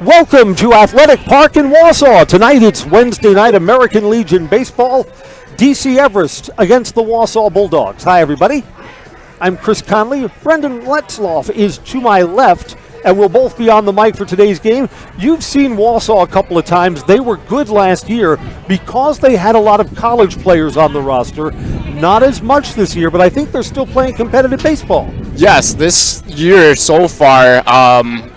Welcome to Athletic Park in Wausau. Tonight it's Wednesday night American Legion Baseball. DC Everest against the Wausau Bulldogs. Hi, everybody. I'm Chris Conley. Brendan Letzloff is to my left, and we'll both be on the mic for today's game. You've seen Wausau a couple of times. They were good last year because they had a lot of college players on the roster. Not as much this year, but I think they're still playing competitive baseball. Yes, this year so far,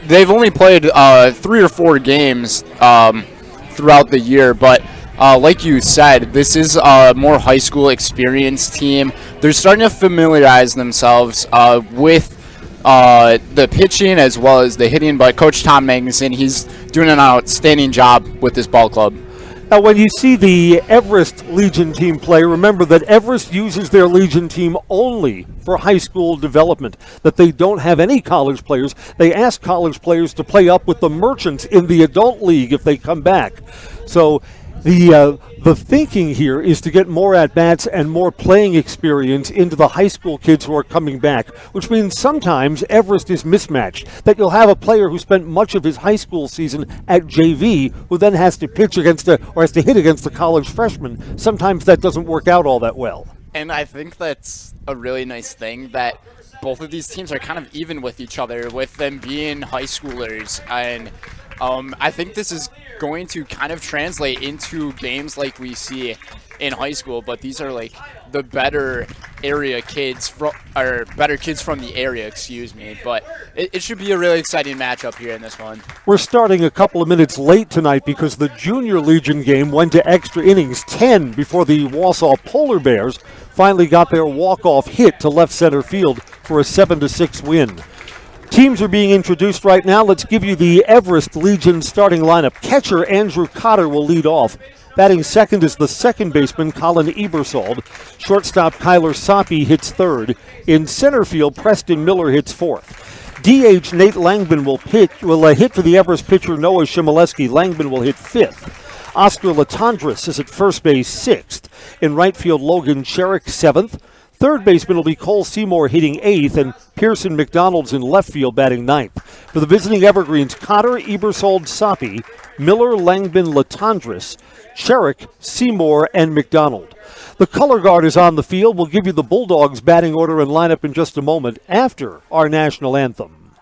they've only played 3 or 4 games throughout the year, but like you said, this is a more high school experienced team. They're starting to familiarize themselves with the pitching as well as the hitting, but Coach Tom Magnuson, he's doing an outstanding job with this ball club. Now, when you see the Everest Legion team play, remember that Everest uses their Legion team only for high school development, that they don't have any college players. They ask college players to play up with the Merchants in the adult league if they come back. So the thinking here is to get more at-bats and more playing experience into the high school kids who are coming back, which means sometimes Everest is mismatched, that you'll have a player who spent much of his high school season at JV who then has to pitch against has to hit against a college freshman. Sometimes that doesn't work out all that well. And I think that's a really nice thing that both of these teams are kind of even with each other, with them being high schoolers. And I think this is going to kind of translate into games like we see in high school, but these are like the better kids from the area, but it should be a really exciting matchup here in this one. We're starting a couple of minutes late tonight because the Junior Legion game went to extra innings, 10 before the Wausau Polar Bears finally got their walk-off hit to left center field for a 7-6 win. Teams are being introduced right now. Let's give you the Everest Legion starting lineup. Catcher Andrew Cotter will lead off. Batting second is the second baseman, Colin Ebersold. Shortstop Kyler Soppe hits third. In center field, Preston Miller hits fourth. DH Nate Langman will hit for the Everest pitcher Noah Shimoleski. Langman will hit fifth. Oscar Latondras is at first base, sixth. In right field, Logan Sherrick, seventh. Third baseman will be Cole Seymour hitting eighth, and Pearson McDonald's in left field batting ninth. For the visiting Evergreens, Cotter, Ebersold, Soppe, Miller, Langman, Latondras, Sherrick, Seymour, and McDonald. The color guard is on the field. We'll give you the Bulldogs batting order and lineup in just a moment after our national anthem.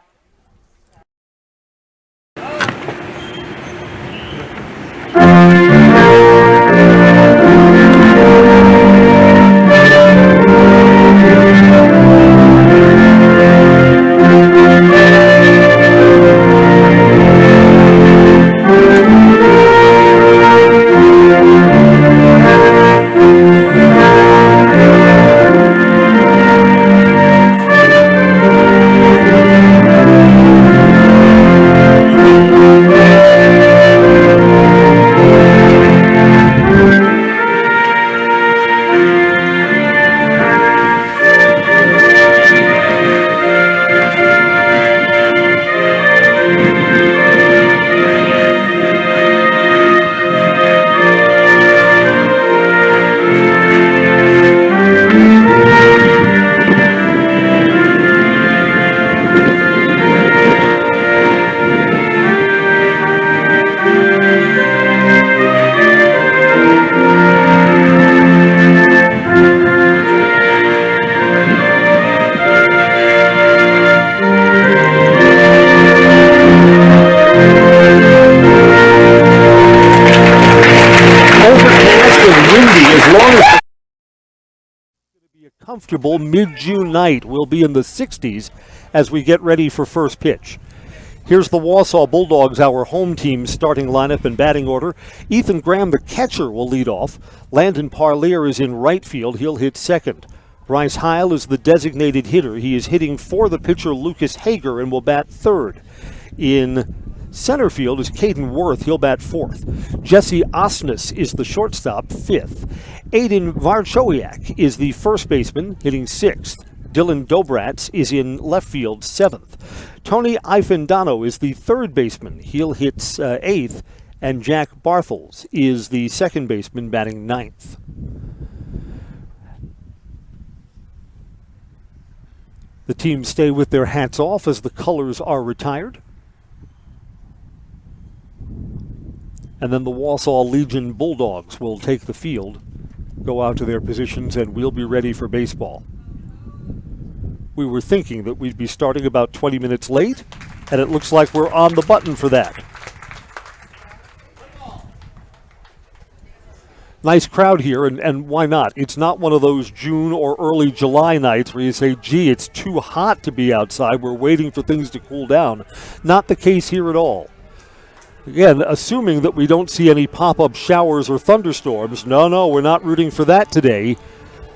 Comfortable mid-June night. We'll be in the 60s as we get ready for first pitch. Here's the Wausau Bulldogs, our home team, starting lineup and batting order. Ethan Graham, the catcher, will lead off. Landon Parlier is in right field. He'll hit second. Bryce Heil is the designated hitter. He is hitting for the pitcher Lucas Hager and will bat third. In center field is Caden Worth. He'll bat fourth. Jesse Osnes is the shortstop, fifth. Aiden Varchowiak is the first baseman, hitting sixth. Dylan Dobratz is in left field, seventh. Tony Ifendano is the third baseman. He'll hit eighth. And Jack Barthels is the second baseman, batting ninth. The teams stay with their hats off as the colors are retired. And then the Wausau Legion Bulldogs will take the field, go out to their positions, and we'll be ready for baseball. We were thinking that we'd be starting about 20 minutes late, and it looks like we're on the button for that. Nice crowd here, and why not? It's not one of those June or early July nights where you say, gee, it's too hot to be outside. We're waiting for things to cool down. Not the case here at all. Again, assuming that we don't see any pop-up showers or thunderstorms. No, we're not rooting for that today.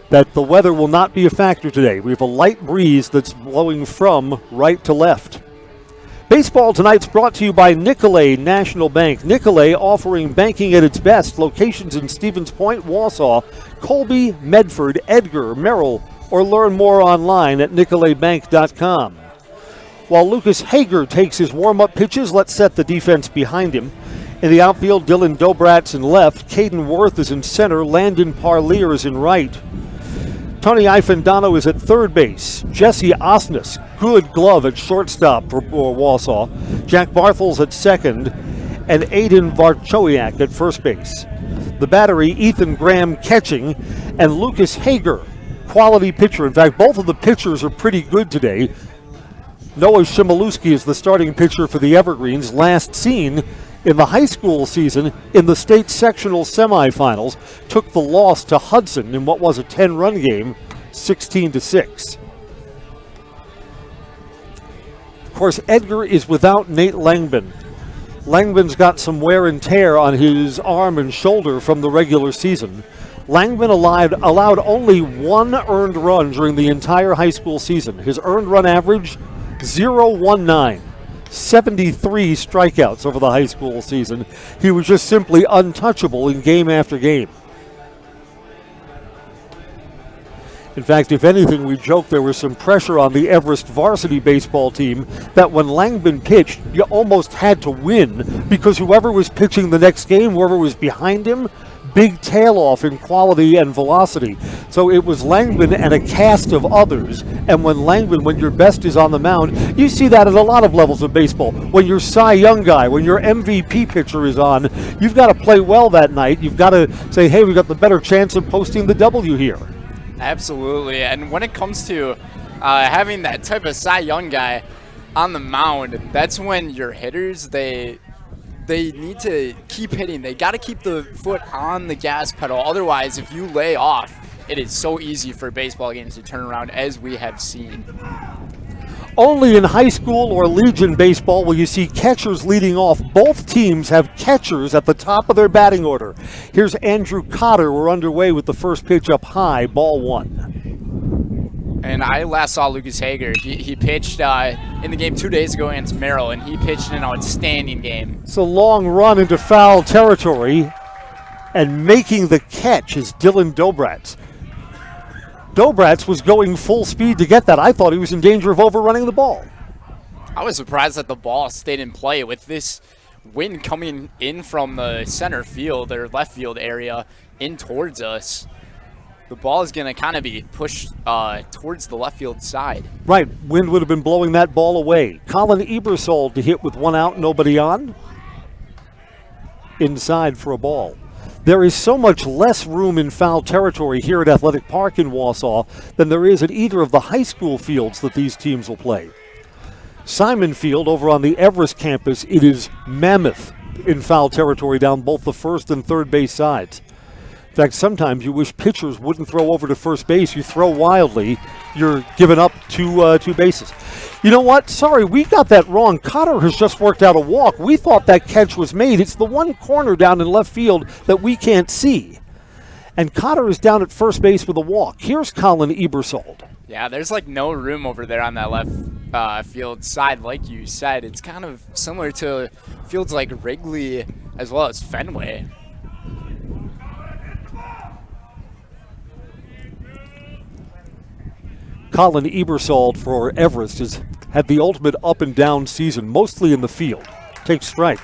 That the weather will not be a factor today. We have a light breeze that's blowing from right to left. Baseball tonight's brought to you by Nicolay National Bank. Nicolay offering banking at its best. Locations in Stevens Point, Wausau, Colby, Medford, Edgar, Merrill, or learn more online at nicolaybank.com. While Lucas Hager takes his warm-up pitches, let's set the defense behind him. In the outfield, Dylan Dobratz in left, Caden Worth is in center, Landon Parlier is in right. Tony Ifendano is at third base. Jesse Osnes, good glove at shortstop for Wausau. Jack Barthels at second, and Aiden Varchowiak at first base. The battery, Ethan Graham catching, and Lucas Hager, quality pitcher. In fact, both of the pitchers are pretty good today. Noah Shimolewski is the starting pitcher for the Evergreens, last seen in the high school season in the state sectional semifinals, took the loss to Hudson in what was a 10-run game, 16-6. Of course, Edgar is without Nate Langban. Langban's got some wear and tear on his arm and shoulder from the regular season. Langban allowed only one earned run during the entire high school season. His earned run average, 0.19. 73 strikeouts over the high school season. He was just simply untouchable in game after game. In fact, if anything, we joke there was some pressure on the Everest varsity baseball team that when Langban pitched, you almost had to win because whoever was pitching the next game, whoever was behind him, big tail off in quality and velocity. So it was Langban and a cast of others. And when your best is on the mound, you see that at a lot of levels of baseball. When your Cy Young guy, when your MVP pitcher is on, you've got to play well that night. You've got to say, hey, we've got the better chance of posting the W here. Absolutely. And when it comes to having that type of Cy Young guy on the mound, that's when your hitters, they need to keep hitting. They got to keep the foot on the gas pedal. Otherwise, if you lay off, it is so easy for baseball games to turn around, as we have seen. Only in high school or Legion baseball will you see catchers leading off. Both teams have catchers at the top of their batting order. Here's Andrew Cotter. We're underway with the first pitch up high, ball one. And I last saw Lucas Hager. He pitched in the game 2 days ago against Merrill, and he pitched an outstanding game. It's a long run into foul territory, and making the catch is Dylan Dobratz. Dobratz was going full speed to get that. I thought he was in danger of overrunning the ball. I was surprised that the ball stayed in play with this wind coming in from the center field or left field area in towards us. The ball is going to kind of be pushed towards the left field side. Right. Wind would have been blowing that ball away. Colin Ebersold to hit with one out, nobody on. Inside for a ball. There is so much less room in foul territory here at Athletic Park in Wausau than there is at either of the high school fields that these teams will play. Simon Field over on the Everest campus, it is mammoth in foul territory down both the first and third base sides. In fact, sometimes you wish pitchers wouldn't throw over to first base. You throw wildly, you're giving up two bases. You know what? Sorry, we got that wrong. Cotter has just worked out a walk. We thought that catch was made. It's the one corner down in left field that we can't see. And Cotter is down at first base with a walk. Here's Colin Ebersold. Yeah, there's like no room over there on that left field side, like you said. It's kind of similar to fields like Wrigley as well as Fenway. Colin Ebersold for Everest has had the ultimate up and down season, mostly in the field. Takes strike.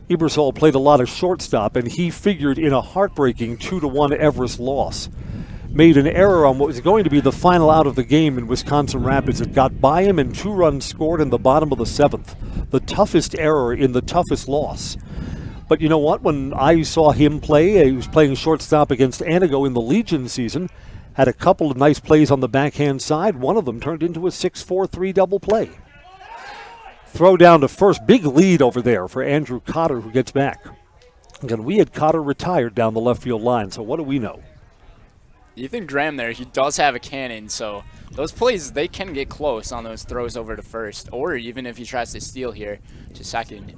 Ebersold played a lot of shortstop, and he figured in a heartbreaking 2-1 Everest loss. made an error on what was going to be the final out of the game in Wisconsin Rapids. It got by him and 2 runs scored in the bottom of the 7th. The toughest error in the toughest loss. But you know what? When I saw him play, he was playing shortstop against Anago in the Legion season, had a couple of nice plays on the backhand side. One of them turned into a 6-4-3 double play. Throw down to first. Big lead over there for Andrew Cotter, who gets back. Again, we had Cotter retired down the left field line, so what do we know? Ethan Graham there, he does have a cannon, so those plays, they can get close on those throws over to first, or even if he tries to steal here to second.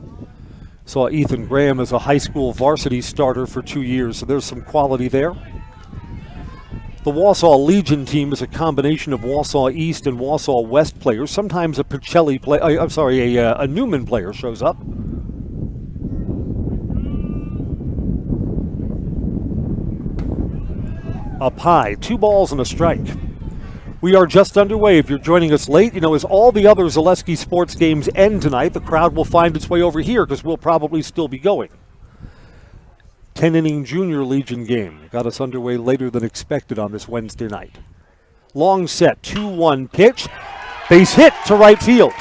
Saw Ethan Graham as a high school varsity starter for 2 years, so there's some quality there. The Wausau Legion team is a combination of Wausau East and Wausau West players. Sometimes a Pacelli play, a Newman player shows up. Up high, 2 balls and a strike. We are just underway. If you're joining us late, as all the other Zaleski sports games end tonight, the crowd will find its way over here because we'll probably still be going. 10-inning Junior Legion game got us underway later than expected on this Wednesday night. Long set, 2-1 pitch, base hit to right field.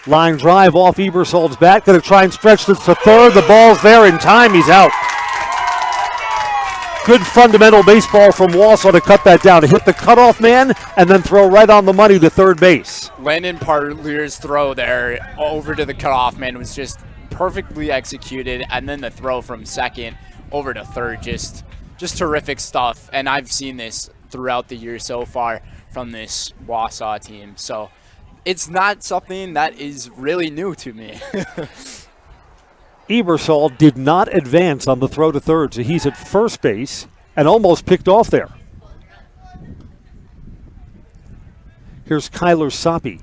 Line drive off Ebersold's bat, going to try and stretch this to third. The ball's there in time, he's out. Good fundamental baseball from Wausau to cut that down, to hit the cutoff man and then throw right on the money to third base. Landon Parlier's throw there over to the cutoff man was just perfectly executed, and then the throw from second over to third, just terrific stuff. And I've seen this throughout the year so far from this Wausau team, so it's not something that is really new to me. Ebersold did not advance on the throw to third, so he's at first base and almost picked off there. Here's Kyler Soppe.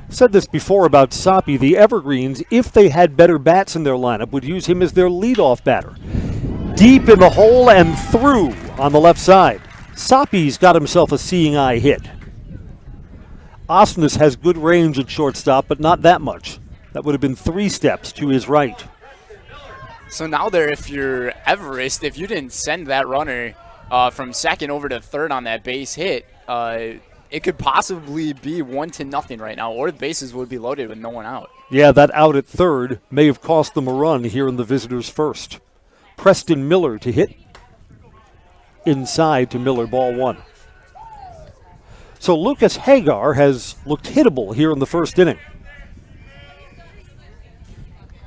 Said this before about Soppe. The Evergreens, if they had better bats in their lineup, would use him as their leadoff batter. Deep in the hole and through on the left side. Soppe's got himself a seeing eye hit. Osnes has good range at shortstop, but not that much. That would have been 3 steps to his right. So now there, if you're Everest, if you didn't send that runner from second over to third on that base hit, it could possibly be 1-0 right now, or the bases would be loaded with no one out. Yeah, that out at third may have cost them a run here in the visitors' first. Preston Miller to hit. Inside to Miller, ball 1. So Lucas Hagar has looked hittable here in the first inning.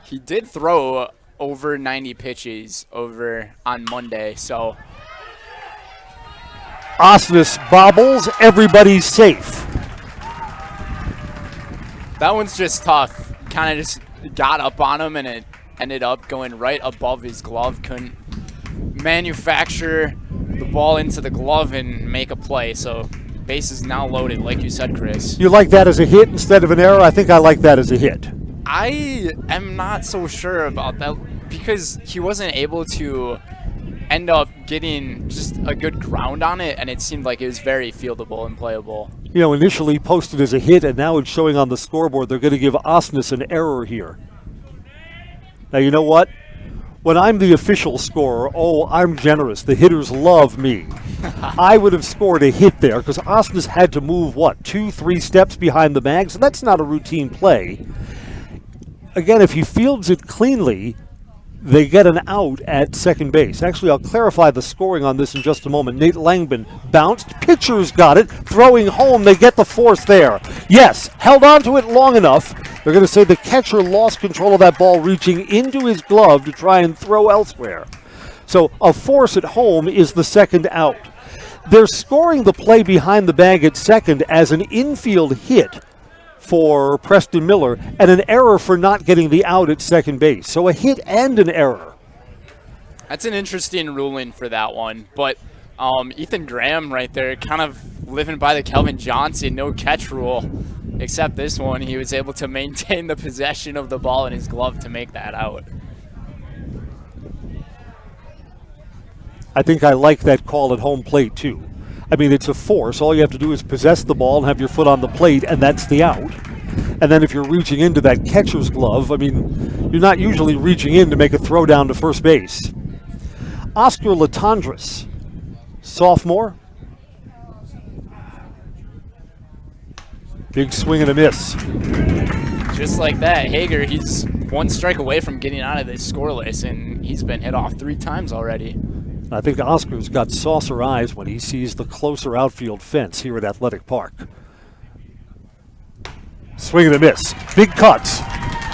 He did throw over 90 pitches over on Monday, so Osnes bobbles, everybody's safe. That one's just tough. Kind of just got up on him, and it ended up going right above his glove. Couldn't manufacture the ball into the glove and make a play, so base is now loaded, like you said, Chris. You like that as a hit instead of an error? I think I like that as a hit. I am not so sure about that because he wasn't able to end up getting just a good ground on it, and it seemed like it was very fieldable and playable. Initially posted as a hit, and now it's showing on the scoreboard they're going to give Osnes an error here. Now, you know what? When I'm the official scorer, I'm generous. The hitters love me. I would have scored a hit there because Osnes had to move, 2-3 steps behind the bag, so that's not a routine play. Again, if he fields it cleanly, they get an out at second base. Actually, I'll clarify the scoring on this in just a moment. Nate Langman bounced. Pitcher's got it. Throwing home. They get the force there. Yes, held on to it long enough. They're going to say the catcher lost control of that ball, reaching into his glove to try and throw elsewhere. So a force at home is the second out. They're scoring the play behind the bag at second as an infield hit for Preston Miller and an error for not getting the out at second base. So a hit and an error. That's an interesting ruling for that one. But Ethan Graham right there kind of living by the Kelvin Johnson no catch rule. Except this one, he was able to maintain the possession of the ball in his glove to make that out. I think I like that call at home plate too. I mean, it's a force. All you have to do is possess the ball and have your foot on the plate, and that's the out. And then if you're reaching into that catcher's glove, you're not usually reaching in to make a throw down to first base. Oscar Latondras, sophomore. Big swing and a miss. Just like that, Hager, he's one strike away from getting out of this scoreless, and he's been hit off 3 times already. I think Oscar's got saucer eyes when he sees the closer outfield fence here at Athletic Park. Swing and a miss. Big cuts.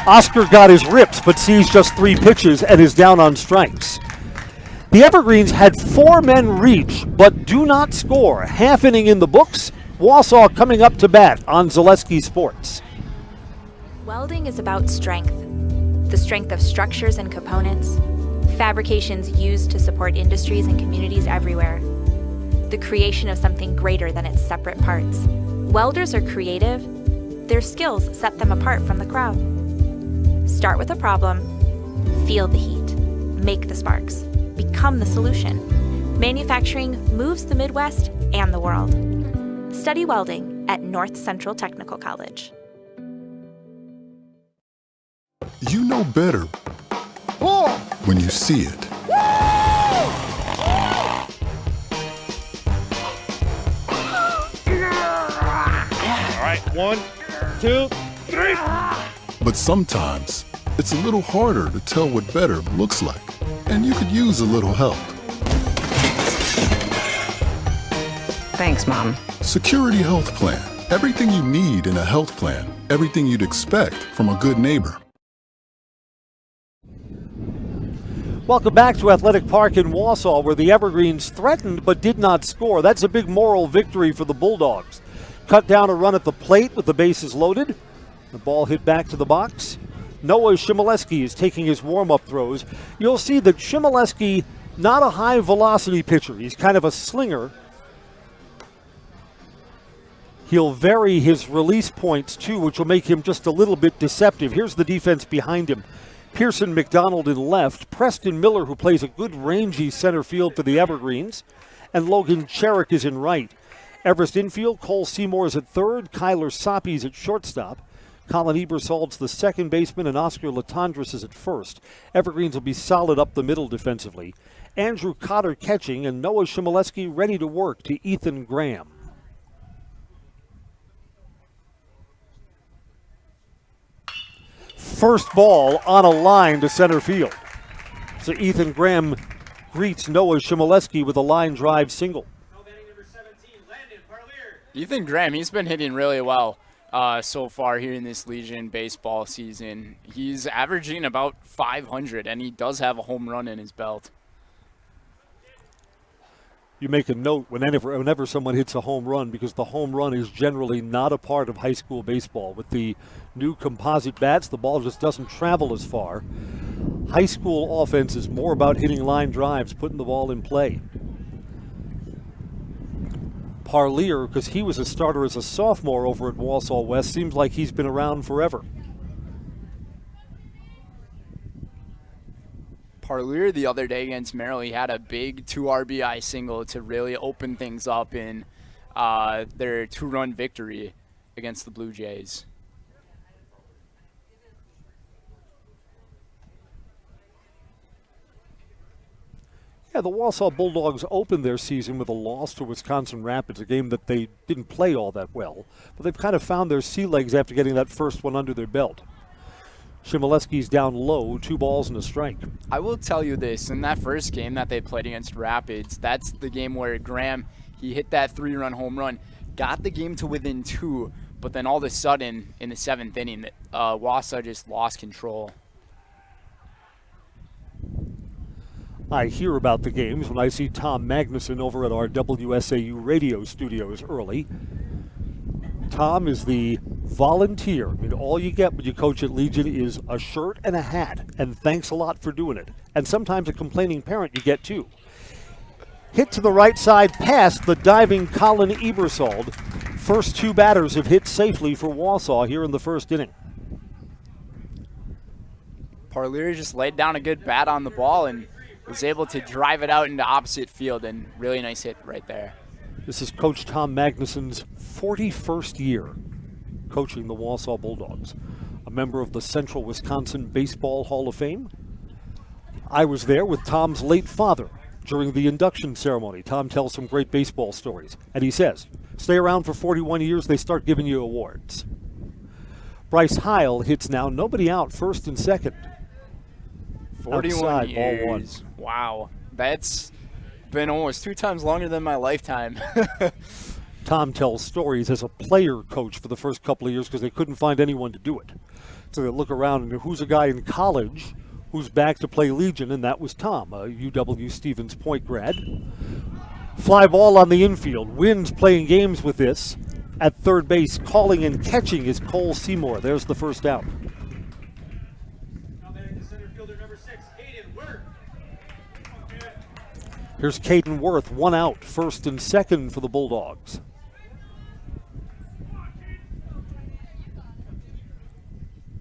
Oscar got his rips, but sees just 3 pitches and is down on strikes. The Evergreens had 4 men reach, but do not score. Half inning in the books. Wausau coming up to bat on Zaleski Sports. Welding is about strength. The strength of structures and components, fabrications used to support industries and communities everywhere. The creation of something greater than its separate parts. Welders are creative. Their skills set them apart from the crowd. Start with a problem, feel the heat, make the sparks, become the solution. Manufacturing moves the Midwest and the world. Study welding at North Central Technical College. You know better when you see it. All right, 1, 2, 3. But sometimes it's a little harder to tell what better looks like, and you could use a little help. Thanks, Mom. Security Health Plan. Everything you need in a health plan. Everything you'd expect from a good neighbor. Welcome back to Athletic Park in Wausau, where the Evergreens threatened but did not score. That's a big moral victory for the Bulldogs. Cut down a run at the plate with the bases loaded. The ball hit back to the box. Noah Shimoleski is taking his warm-up throws. You'll see that Shimoleski, not a high-velocity pitcher. He's kind of a slinger. He'll vary his release points, too, which will make him just a little bit deceptive. Here's the defense behind him. Pearson McDonald in left, Preston Miller, who plays a good rangy center field for the Evergreens, and Logan Cherrick is in right. Everest infield, Cole Seymour's at third, Kyler Soppy's at shortstop. Colin Ebersold's the second baseman, and Oscar Latondras is at first. Evergreens will be solid up the middle defensively. Andrew Cotter catching, and Noah Shimoleski ready to work to Ethan Graham. First ball on a line to center field. So Ethan Graham greets Noah Shimoleski with a line drive single. Ethan Graham, he's been hitting really well so far here in this Legion baseball season. He's averaging about 500, and he does have a home run in his belt. You make a note whenever someone hits a home run, because the home run is generally not a part of high school baseball. With the new composite bats, the ball just doesn't travel as far. High school offense is more about hitting line drives, putting the ball in play. Parlier, because he was a starter as a sophomore over at Wausau West, seems like he's been around forever. Parlier the other day against Merrill, he had a big 2 RBI single to really open things up in their 2-run victory against the Blue Jays. Yeah, the Wausau Bulldogs opened their season with a loss to Wisconsin Rapids, a game that they didn't play all that well. But they've kind of found their sea legs after getting that first one under their belt. Shimoleski's down low, 2 balls and a strike. I will tell you this, in that first game that they played against Rapids, that's the game where Graham, he hit that 3-run home run, got the game to within 2, but then all of a sudden, in the 7th inning, Wausau just lost control. I hear about the games when I see Tom Magnuson over at our WSAU radio studios early. Tom is the volunteer. I mean, all you get when you coach at Legion is a shirt and a hat, and thanks a lot for doing it. And sometimes a complaining parent you get too. Hit to the right side past the diving Colin Ebersold. First 2 batters have hit safely for Wausau here in the first inning. Parlier just laid down a good bat on the ball and was able to drive it out into opposite field, and really nice hit right there. This is Coach Tom Magnuson's 41st year coaching the Wausau Bulldogs. A member of the Central Wisconsin Baseball Hall of Fame. I was there with Tom's late father, During the induction ceremony, Tom tells some great baseball stories. And he says, stay around for 41 years, they start giving you awards. Bryce Heil hits now, nobody out, first and second. 41 Outside, years. ball one. Wow. That's been almost 2 times longer than my lifetime. Tom tells stories as a player coach for the first couple of years because they couldn't find anyone to do it. So they look around and who's a guy in college who's back to play Legion, and that was Tom, a UW Stevens Point grad. Fly ball on the infield. Wins playing games with this. At third base, calling and catching is Cole Seymour. There's the first out. Here's Caden Worth, 1 out, first and second for the Bulldogs.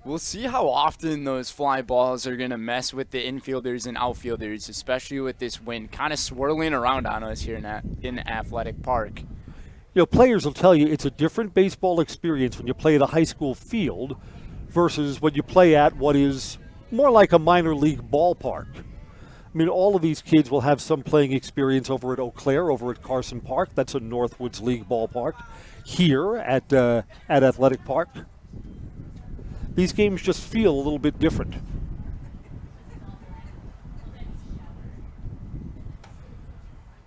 We'll see how often those fly balls are going to mess with the infielders and outfielders, especially with this wind kind of swirling around on us here in Athletic Park. You know, players will tell you it's a different baseball experience when you play at a high school field versus when you play at what is more like a minor league ballpark. I mean, all of these kids will have some playing experience over at Eau Claire, over at Carson Park. That's a Northwoods League ballpark. Here at Athletic Park, these games just feel a little bit different.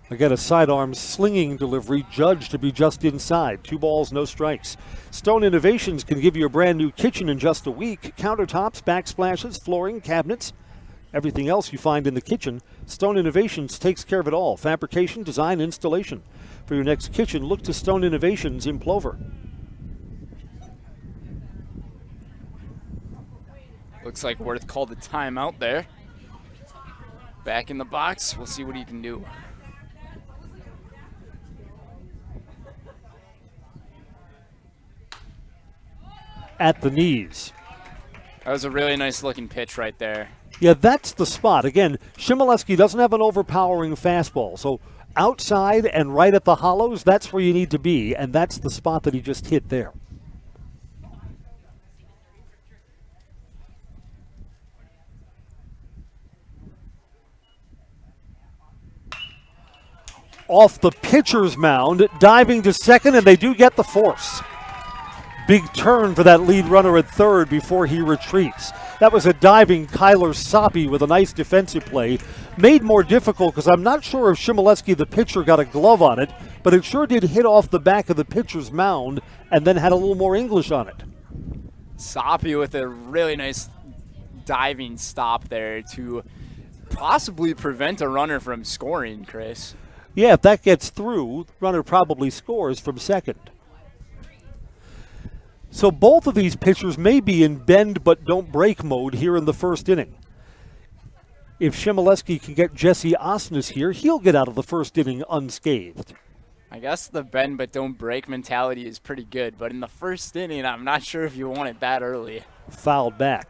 Again, a sidearm slinging delivery, judged to be just inside. 2 balls, no strikes. Stone Innovations can give you a brand new kitchen in just a week. Countertops, backsplashes, flooring, cabinets, everything else you find in the kitchen. Stone Innovations takes care of it all. Fabrication, design, installation. For your next kitchen, look to Stone Innovations in Plover. Looks like Worth called a timeout there. Back in the box. We'll see what he can do. At the knees. That was a really nice looking pitch right there. Yeah, that's the spot. Again, Shimoleski doesn't have an overpowering fastball, so outside and right at the hollows, that's where you need to be, and that's the spot that he just hit there. Off the pitcher's mound, diving to second, and they do get the force. Big turn for that lead runner at third before he retreats. That was a diving Kyler Soppy with a nice defensive play. Made more difficult because I'm not sure if Shimoleski, the pitcher, got a glove on it, but it sure did hit off the back of the pitcher's mound and then had a little more English on it. Soppy with a really nice diving stop there to possibly prevent a runner from scoring, Chris. Yeah, if that gets through, the runner probably scores from second. So both of these pitchers may be in bend but don't break mode here in the first inning. If Shimoleski can get Jesse Osnes here, he'll get out of the first inning unscathed. I guess the bend but don't break mentality is pretty good, but in the first inning, I'm not sure if you want it that early. Fouled back.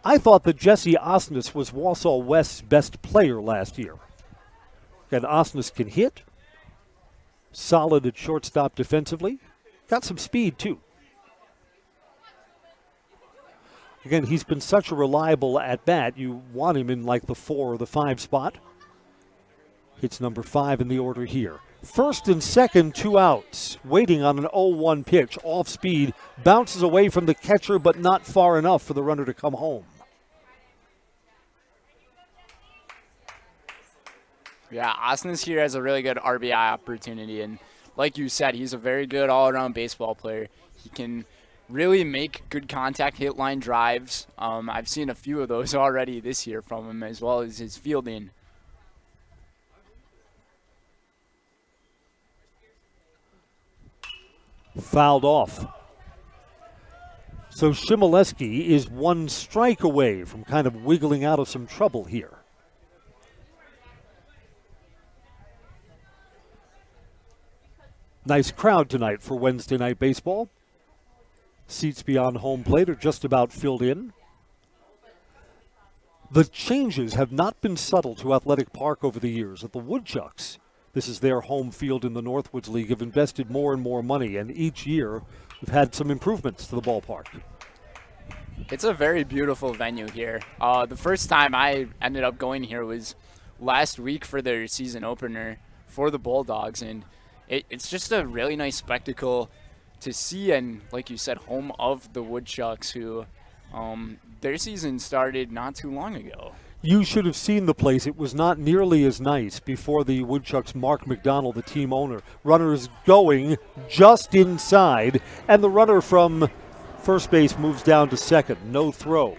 I thought that Jesse Osnes was Wausau West's best player last year. And Osnes can hit. Solid at shortstop defensively. Got some speed, too. Again, he's been such a reliable at-bat. You want him in like the 4 or the 5 spot. Hits number 5 in the order here. First and second, 2 outs. Waiting on an 0-1 pitch. Off speed. Bounces away from the catcher, but not far enough for the runner to come home. Yeah, Osnes here has a really good RBI opportunity, and like you said, he's a very good all-around baseball player. He can really make good contact hit line drives. I've seen a few of those already this year from him, as well as his fielding. Fouled off. So Shimoleski is 1 strike away from kind of wiggling out of some trouble here. Nice crowd tonight for Wednesday night baseball. Seats beyond home plate are just about filled in. The changes have not been subtle to Athletic Park over the years. At the Woodchucks, this is their home field in the Northwoods League, have invested more and more money, and each year we've had some improvements to the ballpark. It's a very beautiful venue here. The first time I ended up going here was last week for their season opener for the Bulldogs, and it's just a really nice spectacle to see. And like you said, home of the Woodchucks, who their season started not too long ago. You should have seen the place. It was not nearly as nice before the Woodchucks' Mark McDonald, the team owner. Runners going just inside, and the runner from first base moves down to second. No throw.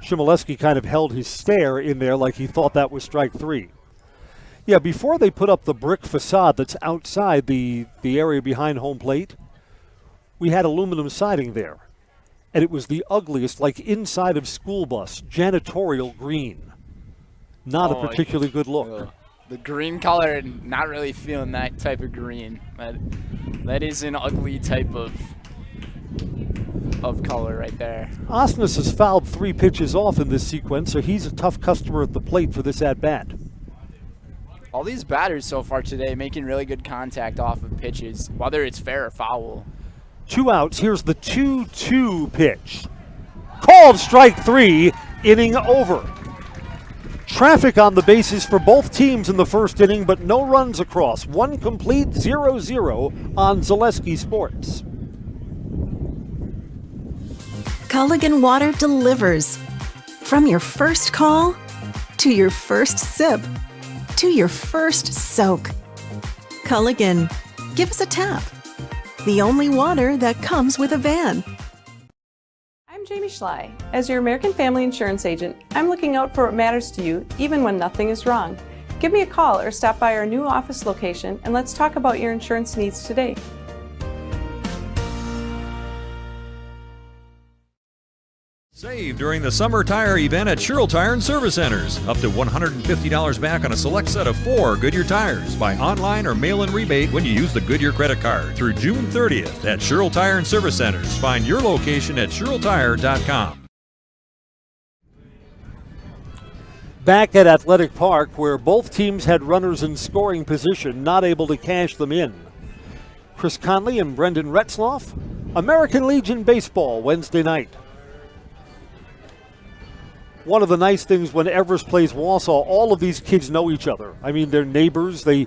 Shimoleski kind of held his stare in there like he thought that was strike three. Yeah, before they put up the brick facade that's outside the area behind home plate, we had aluminum siding there. And it was the ugliest, like inside of school bus, janitorial green. Not a particularly good look. The green color, not really feeling that type of green. That is an ugly type of color right there. Osnes has fouled 3 pitches off in this sequence, so he's a tough customer at the plate for this at-bat. All these batters so far today making really good contact off of pitches, whether it's fair or foul. 2 outs. Here's the 2-2 pitch. Called strike 3, inning over. Traffic on the bases for both teams in the first inning, but no runs across. 1 complete, 0-0 on Zaleski Sports. Culligan Water delivers. From your first call, to your first sip, to your first soak. Culligan, give us a tap. The only water that comes with a van. I'm Jamie Schley. As your American Family Insurance agent, I'm looking out for what matters to you, even when nothing is wrong. Give me a call or stop by our new office location and let's talk about your insurance needs today. Save during the summer tire event at Sherrill Tire and Service Centers. Up to $150 back on a select set of 4 Goodyear tires. Buy online or mail-in rebate when you use the Goodyear credit card through June 30th at Sherrill Tire and Service Centers. Find your location at SherrillTire.com. Back at Athletic Park, where both teams had runners in scoring position, not able to cash them in. Chris Conley and Brendan Retzloff, American Legion Baseball, Wednesday night. One of the nice things when Everest plays Wausau, all of these kids know each other. I mean, they're neighbors. They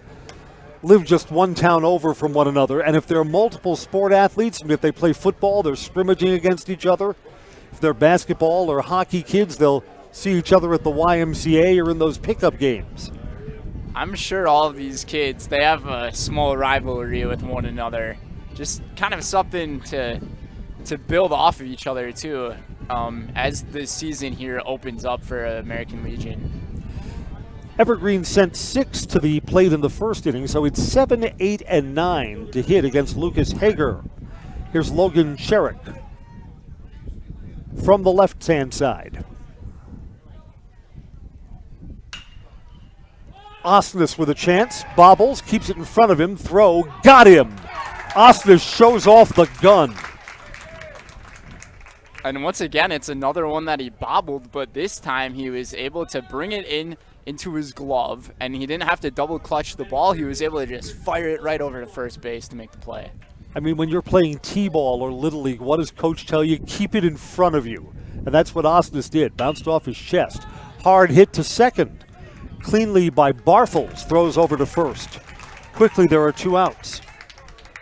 live just one town over from one another. And if there are multiple sport athletes, and if they play football, they're scrimmaging against each other. If they're basketball or hockey kids, they'll see each other at the YMCA or in those pickup games. I'm sure all of these kids, they have a small rivalry with one another. Just kind of something to build off of each other, too. As the season here opens up for American Legion. Evergreen sent 6 to the plate in the first inning, so it's 7, 8, and 9 to hit against Lucas Hager. Here's Logan Sherrick from the left-hand side. Osnes with a chance, bobbles, keeps it in front of him, throw, got him! Osnes shows off the gun. And once again, it's another one that he bobbled, but this time he was able to bring it into his glove, and he didn't have to double clutch the ball. He was able to just fire it right over to first base to make the play. I mean, when you're playing T-ball or Little League, what does coach tell you? Keep it in front of you. And that's what Osnes did. Bounced off his chest. Hard hit to second. Cleanly by Bartels, throws over to first. Quickly, there are 2 outs.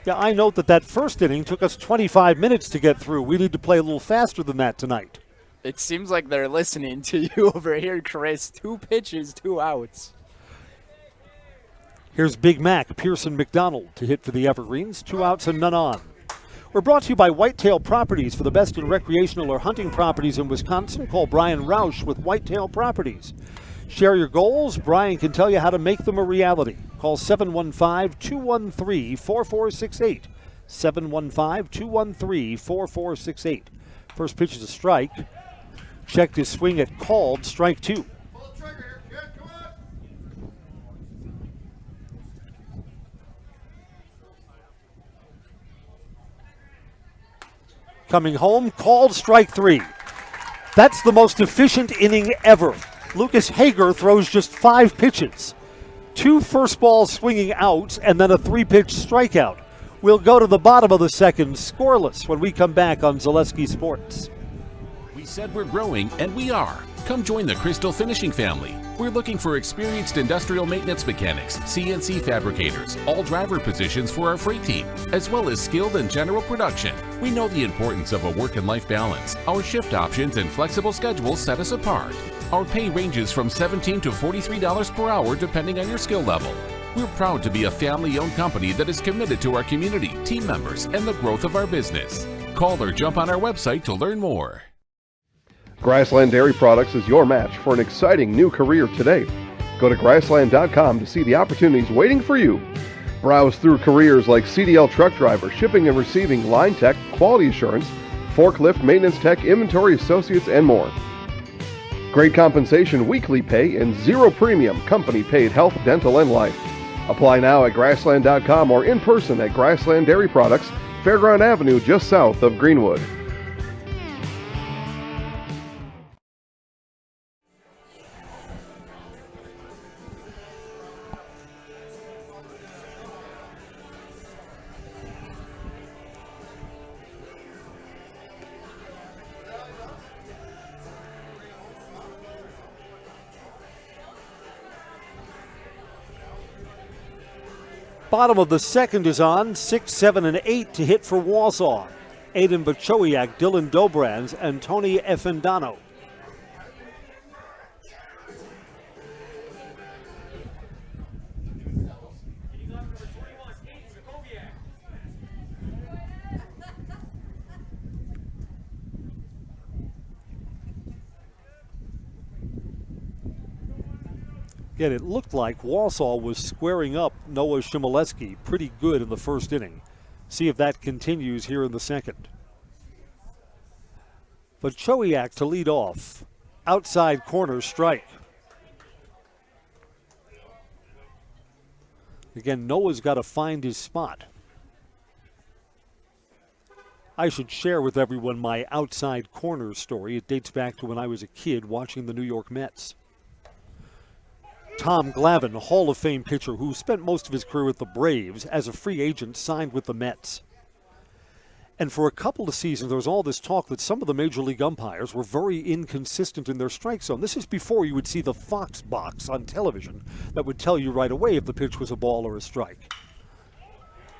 Yeah, I note that first inning took us 25 minutes to get through. We need to play a little faster than that tonight. It seems like they're listening to you over here, Chris. 2 pitches, 2 outs. Here's Big Mac, Pearson McDonald to hit for the Evergreens. 2 outs and none on. We're brought to you by Whitetail Properties. For the best in recreational or hunting properties in Wisconsin, call Brian Roush with Whitetail Properties. Share your goals. Brian can tell you how to make them a reality. Call 715-213-4468. 715-213-4468. First pitch is a strike. Checked his swing at called, strike 2. Coming home, called, strike 3. That's the most efficient inning ever. Lucas Hager throws just 5 pitches. 2 first balls swinging outs and then a 3-pitch strikeout. We'll go to the bottom of the second, scoreless, when we come back on Zaleski Sports. We said we're growing, and we are. Come join the Crystal Finishing family. We're looking for experienced industrial maintenance mechanics, CNC fabricators, all driver positions for our freight team, as well as skilled and general production. We know the importance of a work and life balance. Our shift options and flexible schedules set us apart. Our pay ranges from $17 to $43 per hour depending on your skill level. We're proud to be a family-owned company that is committed to our community, team members, and the growth of our business. Call or jump on our website to learn more. Grassland Dairy Products is your match for an exciting new career today. Go to grassland.com to see the opportunities waiting for you. Browse through careers like CDL truck driver, shipping and receiving, line tech, quality assurance, forklift, maintenance tech, inventory associates, and more. Great compensation, weekly pay, and zero premium company-paid health, dental, and life. Apply now at grassland.com or in person at Grassland Dairy Products, Fairground Avenue, just south of Greenwood. Bottom of the second is on. 6, 7, and 8 to hit for Wausau. Aiden Bachowiak, Dylan Dobrans, and Tony Effendano. Again, it looked like Wausau was squaring up Noah Shimoleski pretty good in the first inning. See if that continues here in the second. But Chowiak to lead off. Outside corner strike. Again, Noah's got to find his spot. I should share with everyone my outside corner story. It dates back to when I was a kid watching the New York Mets. Tom Glavine, Hall of Fame pitcher who spent most of his career with the Braves, as a free agent signed with the Mets. And for a couple of seasons, there was all this talk that some of the major league umpires were very inconsistent in their strike zone. This is before you would see the Fox box on television that would tell you right away if the pitch was a ball or a strike.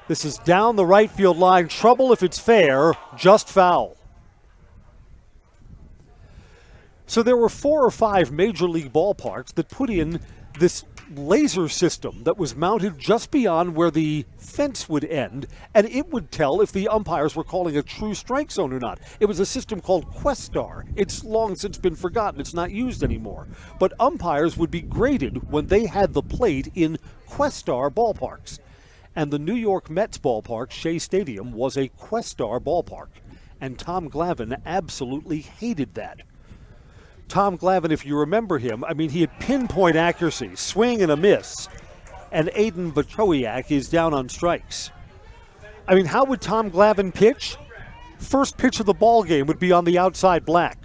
This is down the right field line. Trouble if it's fair, just foul. So there were 4 or 5 major league ballparks that put in this laser system that was mounted just beyond where the fence would end, and it would tell if the umpires were calling a true strike zone or not. It was a system called Questar. It's long since been forgotten. It's not used anymore. But umpires would be graded when they had the plate in Questar ballparks. And the New York Mets ballpark, Shea Stadium, was a Questar ballpark. And Tom Glavine absolutely hated that. Tom Glavine, if you remember him, I mean, he had pinpoint accuracy, swing and a miss. And Aiden Bachowiak is down on strikes. I mean, how would Tom Glavine pitch? First pitch of the ball game would be on the outside black.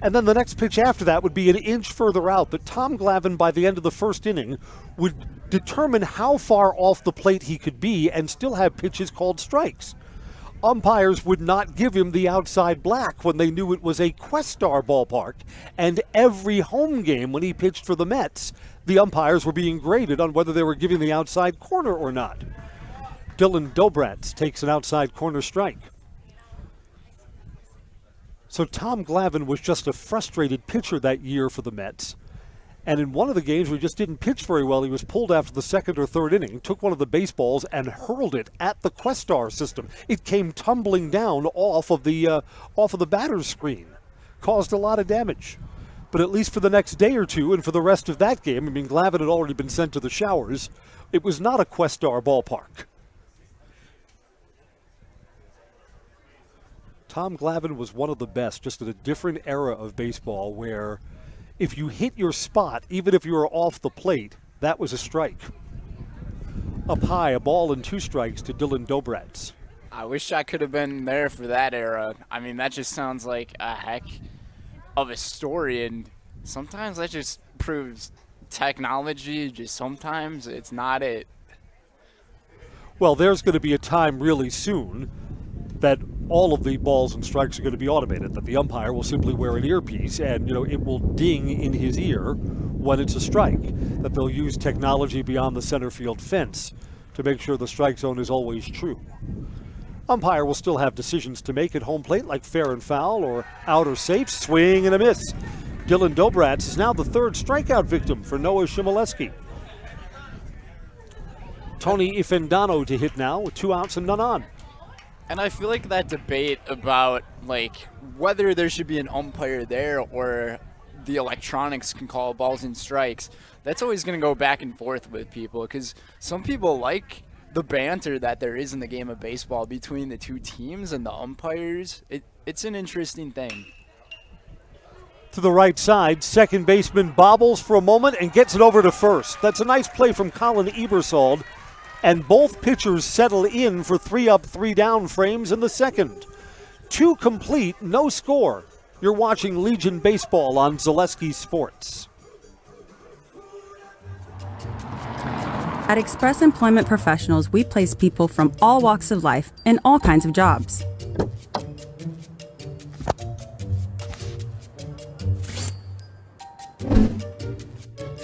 And then the next pitch after that would be an inch further out. But Tom Glavine, by the end of the first inning, would determine how far off the plate he could be and still have pitches called strikes. Umpires would not give him the outside black when they knew it was a Questar ballpark. And every home game when he pitched for the Mets, the umpires were being graded on whether they were giving the outside corner or not. Dylan Dobrats takes an outside corner strike. So Tom Glavine was just a frustrated pitcher that year for the Mets. And in one of the games where he just didn't pitch very well, he was pulled after the second or third inning, took one of the baseballs and hurled it at the Questar system. It came tumbling down off of the batter's screen. Caused a lot of damage. But at least for the next day or two and for the rest of that game, I mean, Glavine had already been sent to the showers. It was not a Questar ballpark. Tom Glavine was one of the best, just in a different era of baseball where if you hit your spot, even if you were off the plate, that was a strike. Up high, a ball and 2 strikes to Dylan Dobrats. I wish I could have been there for that era. I mean, that just sounds like a heck of a story, and sometimes that just proves technology, just sometimes it's not it. Well, there's going to be a time really soon that all of the balls and strikes are going to be automated, that the umpire will simply wear an earpiece and, it will ding in his ear when it's a strike, that they'll use technology beyond the center field fence to make sure the strike zone is always true. Umpire will still have decisions to make at home plate, like fair and foul or out or safe, swing and a miss. Dylan Dobrats is now the third strikeout victim for Noah Shimoleski. Tony Ifendano to hit now with 2 outs and none on. And I feel like that debate about whether there should be an umpire there or the electronics can call balls and strikes, that's always going to go back and forth with people, because some people like the banter that there is in the game of baseball between the two teams and the umpires. It's an interesting thing. To the right side, second baseman bobbles for a moment and gets it over to first. That's a nice play from Colin Ebersold, and both pitchers settle in for 3 up, 3 down frames in the second. 2 complete, no score. You're watching Legion Baseball on Zaleski Sports. At Express Employment Professionals, we place people from all walks of life in all kinds of jobs.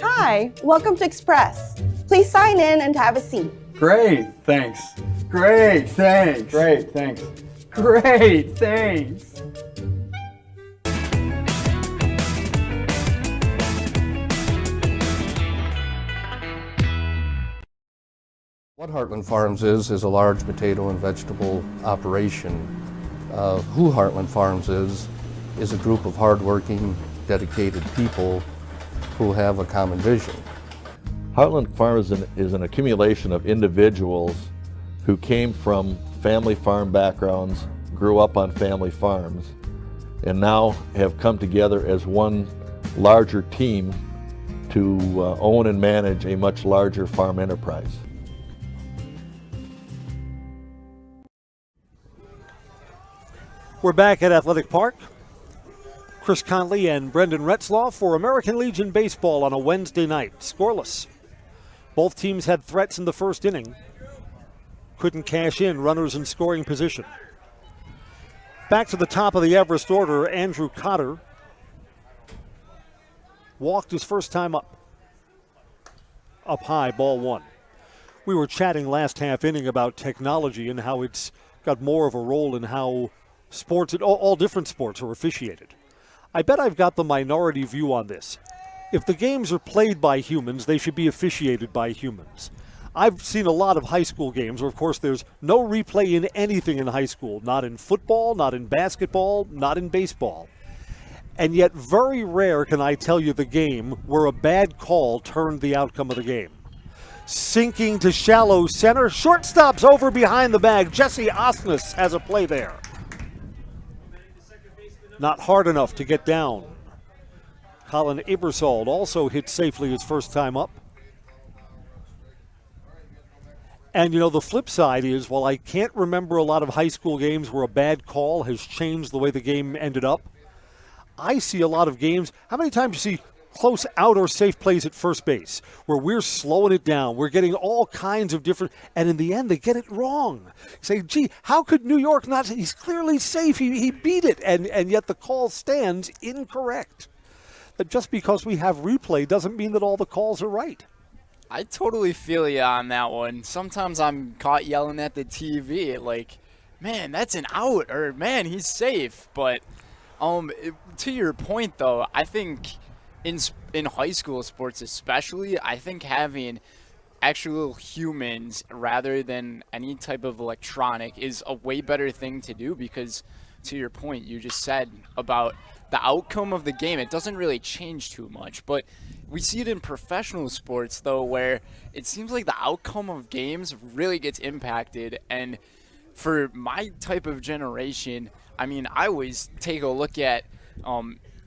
Hi, welcome to Express. Please sign in and have a seat. Great, thanks. Great, thanks. Great, thanks. Great, thanks. What Heartland Farms is a large potato and vegetable operation. Who Heartland Farms is a group of hardworking, dedicated people who have a common vision. Heartland Farms is an accumulation of individuals who came from family farm backgrounds, grew up on family farms, and now have come together as one larger team to own and manage a much larger farm enterprise. We're back at Athletic Park. Chris Conley and Brendan Retzlaff for American Legion Baseball on a Wednesday night. Scoreless. Both teams had threats in the first inning. Couldn't cash in, runners in scoring position. Back to the top of the Everest order, Andrew Cotter walked his first time up. Up high, ball 1. We were chatting last half inning about technology and how it's got more of a role in how sports, all different sports, are officiated. I bet I've got the minority view on this. If the games are played by humans, they should be officiated by humans. I've seen a lot of high school games where, of course, there's no replay in anything in high school. Not in football, not in basketball, not in baseball. And yet very rare can I tell you the game where a bad call turned the outcome of the game. Sinking to shallow center. Shortstop's over behind the bag. Jesse Osnes has a play there. Not hard enough to get down. Colin Ebersold also hit safely his first time up. And the flip side is, while I can't remember a lot of high school games where a bad call has changed the way the game ended up, I see a lot of games. How many times do you see close out or safe plays at first base where we're slowing it down, we're getting all kinds of different, and in the end they get it wrong. You say, gee, how could New York not? He's clearly safe, he beat it, and yet the call stands incorrect. That just because we have replay doesn't mean that all the calls are right. I totally feel you on that one. Sometimes I'm caught yelling at the TV like, man, that's an out, or man, he's safe. But to your point though, I think in high school sports especially, I think having actual humans rather than any type of electronic is a way better thing to do, because to your point you just said about the outcome of the game, it doesn't really change too much. But we see it in professional sports though, where it seems like the outcome of games really gets impacted. And for my type of generation, I mean, I always take a look at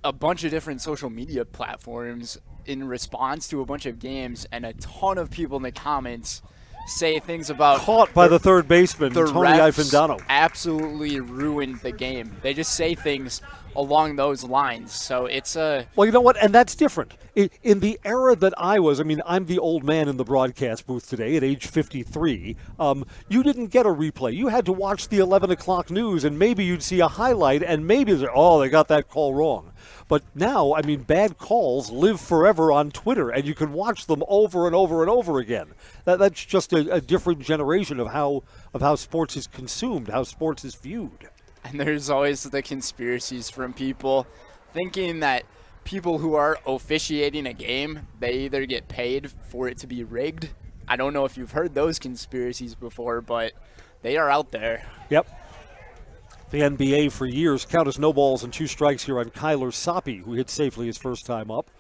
a bunch of different social media platforms in response to a bunch of games, and a ton of people in the comments say things about caught by the third baseman, the Tony refs Ifendano. Absolutely ruined the game. They just say things along those lines. So it's a Well, you know what? And that's different. In the era that I was, I mean, I'm the old man in the broadcast booth today at age 53. You didn't get a replay. You had to watch the 11 o'clock news, and maybe you'd see a highlight, and maybe, they got that call wrong. But now, I mean, bad calls live forever on Twitter, and you can watch them over and over and over again. That's just a different generation of how sports is consumed, how sports is viewed. And there's always the conspiracies from people thinking that people who are officiating a game, they either get paid for it to be rigged. I don't know if you've heard those conspiracies before, but they are out there. Yep. The NBA for years counted no balls and 2 strikes here on Kyler Soppe, who hit safely his first time up.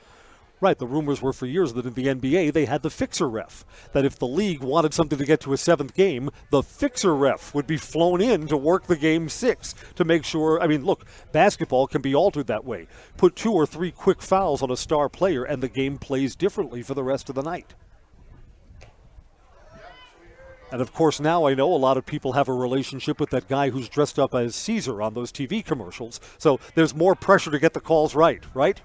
Right, the rumors were for years that in the NBA they had the fixer ref, that if the league wanted something to get to a 7th game, the fixer ref would be flown in to work the game 6 to make sure. I mean, look, basketball can be altered that way. Put 2 or 3 quick fouls on a star player and the game plays differently for the rest of the night. And of course now I know a lot of people have a relationship with that guy who's dressed up as Caesar on those TV commercials, so there's more pressure to get the calls right?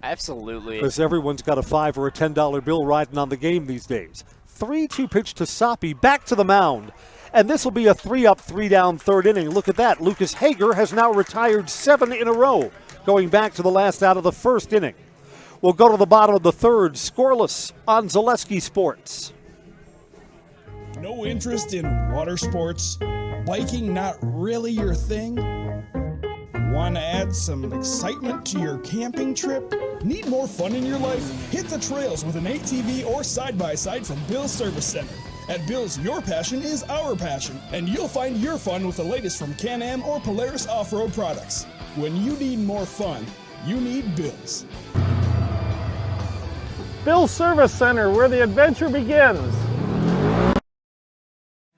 Absolutely. Because everyone's got a $5 or a $10 bill riding on the game these days. 3-2 pitch to Soppe, back to the mound. And this will be a 3-up, 3-down third inning. Look at that. Lucas Hager has now retired 7 in a row, going back to the last out of the first inning. We'll go to the bottom of the third, scoreless on Zaleski Sports. No interest in water sports? Biking not really your thing? Want to add some excitement to your camping trip? Need more fun in your life? Hit the trails with an ATV or side-by-side from Bill's Service Center. At Bill's, your passion is our passion, and you'll find your fun with the latest from Can-Am or Polaris off-road products. When you need more fun, you need Bill's. Bill's Service Center, where the adventure begins.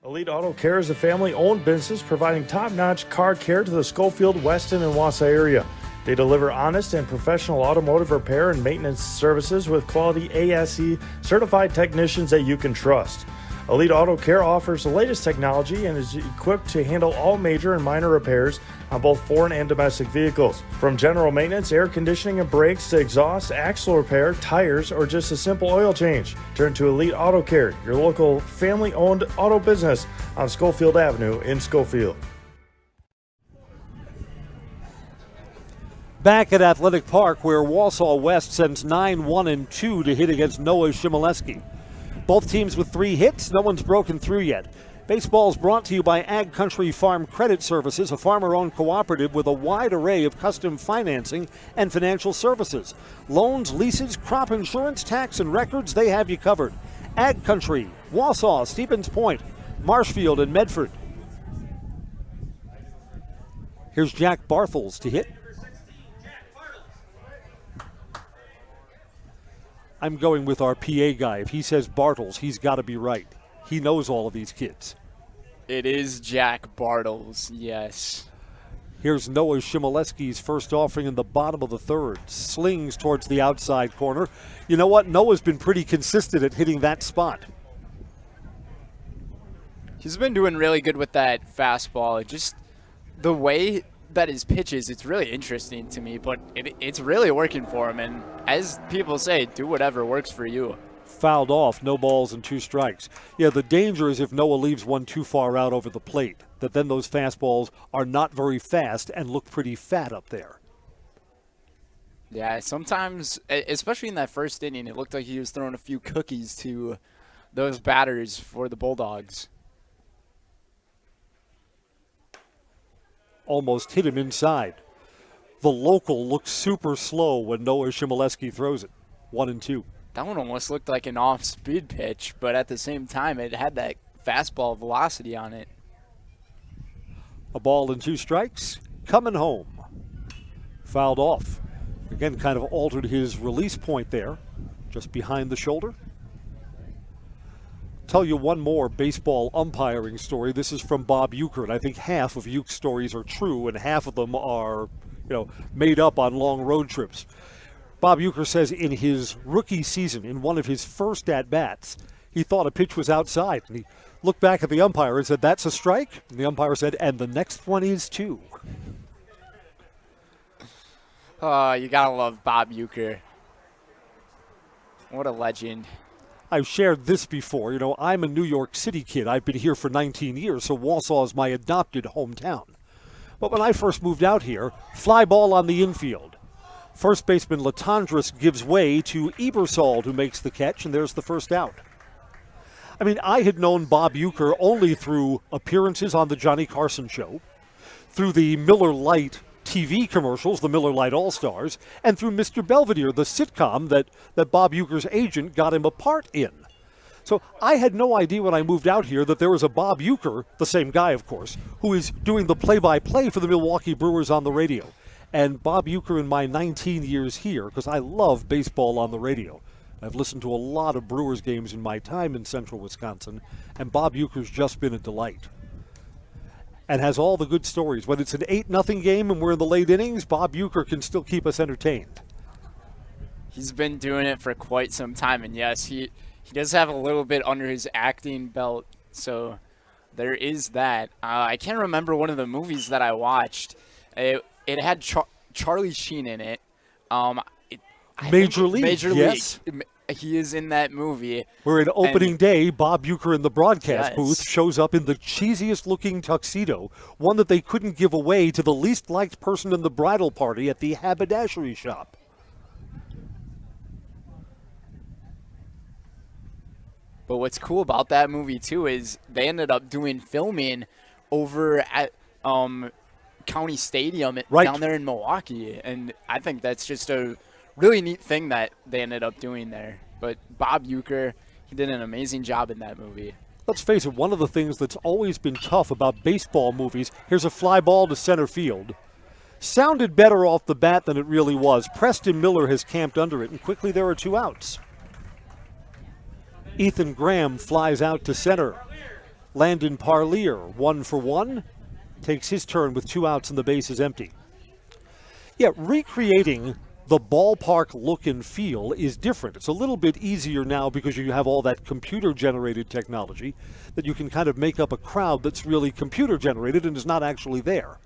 Elite Auto Care is a family-owned business providing top-notch car care to the Schofield, Weston, and Wausau area. They deliver honest and professional automotive repair and maintenance services with quality ASE certified technicians that you can trust. Elite Auto Care offers the latest technology and is equipped to handle all major and minor repairs on both foreign and domestic vehicles. From general maintenance, air conditioning and brakes to exhaust, axle repair, tires, or just a simple oil change. Turn to Elite Auto Care, your local family-owned auto business on Schofield Avenue in Schofield. Back at Athletic Park, where Wausau West sends 9-1-2 to hit against Noah Shimoleski. Both teams with 3 hits, no one's broken through yet. Baseball is brought to you by Ag Country Farm Credit Services, a farmer-owned cooperative with a wide array of custom financing and financial services. Loans, leases, crop insurance, tax, and records, they have you covered. Ag Country, Wausau, Stevens Point, Marshfield, and Medford. Here's Jack Barthels to hit. I'm going with our PA guy. If he says Bartles, he's got to be right. He knows all of these kids. It is Jack Bartles, yes. Here's Noah Shimoleski's first offering in the bottom of the third. Slings towards the outside corner. You know what? Noah's been pretty consistent at hitting that spot. He's been doing really good with that fastball. Just the way that his pitches, it's really interesting to me, but it's really working for him. And as people say, do whatever works for you. Fouled off, no balls and 2 strikes. Yeah, the danger is if Noah leaves one too far out over the plate, that then those fastballs are not very fast and look pretty fat up there. Yeah, sometimes, especially in that first inning, it looked like he was throwing a few cookies to those batters for the Bulldogs. Almost hit him inside. The local looks super slow when Noah Shimoleski throws it. 1-2. That one almost looked like an off-speed pitch, but at the same time, it had that fastball velocity on it. A ball and 2 strikes. Coming home. Fouled off. Again, kind of altered his release point there, just behind the shoulder. Tell you one more baseball umpiring story. This is from Bob Uecker, and I think half of Ueck's stories are true, and half of them are, made up on long road trips. Bob Uecker says in his rookie season, in one of his first at-bats, he thought a pitch was outside, and he looked back at the umpire and said, "That's a strike?" And the umpire said, "And the next one is too." Oh, you gotta love Bob Uecker. What a legend. I've shared this before. You know, I'm a New York City kid. I've been here for 19 years, so Wausau is my adopted hometown. But when I first moved out here, fly ball on the infield. First baseman Latendresse gives way to Ebersol, who makes the catch, and there's the first out. I mean, I had known Bob Uecker only through appearances on the Johnny Carson Show, through the Miller Lite TV commercials, the Miller Lite All-Stars, and through Mr. Belvedere, the sitcom that Bob Uecker's agent got him a part in. So I had no idea when I moved out here that there was a Bob Uecker, the same guy, of course, who is doing the play-by-play for the Milwaukee Brewers on the radio. And Bob Uecker in my 19 years here, because I love baseball on the radio. I've listened to a lot of Brewers games in my time in central Wisconsin, and Bob Uecker's just been a delight. And has all the good stories. When it's an 8-0 game and we're in the late innings, Bob Uecker can still keep us entertained. He's been doing it for quite some time, and yes, he does have a little bit under his acting belt, so there is that. I can't remember one of the movies that I watched. It had Charlie Sheen in it. Major League, yes. He is in that movie. Where in opening day, Bob Uecker in the broadcast Yes. booth shows up in the cheesiest looking tuxedo, one that they couldn't give away to the least liked person in the bridal party at the haberdashery shop. But what's cool about that movie, too, is they ended up doing filming over at County Stadium down there in Milwaukee. And I think that's just a really neat thing that they ended up doing there. But Bob Uecker, he did an amazing job in that movie. Let's face it, one of the things that's always been tough about baseball movies, here's a fly ball to center field. Sounded better off the bat than it really was. Preston Miller has camped under it, and quickly there are 2 outs. Ethan Graham flies out to center. Landon Parlier, 1 for 1, takes his turn with 2 outs and the base is empty. Yeah, recreating the ballpark look and feel is different. It's a little bit easier now because you have all that computer-generated technology that you can kind of make up a crowd that's really computer-generated and is not actually there.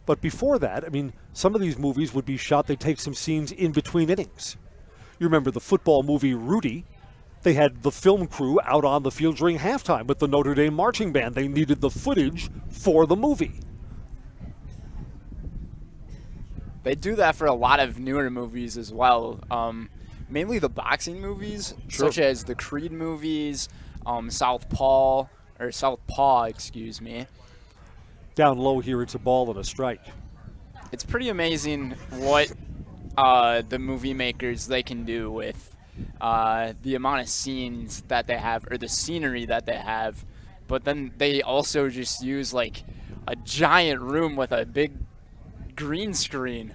But before that, I mean, some of these movies would be shot, they take some scenes in between innings. You remember the football movie Rudy? They had the film crew out on the field during halftime with the Notre Dame marching band. They needed the footage for the movie. They do that for a lot of newer movies as well. Mainly the boxing movies, such as the Creed movies, Southpaw, excuse me. Down low here, it's a ball and a strike. It's pretty amazing what the movie makers, they can do with the amount of scenes that they have, or the scenery that they have. But then they also just use like a giant room with a big green screen.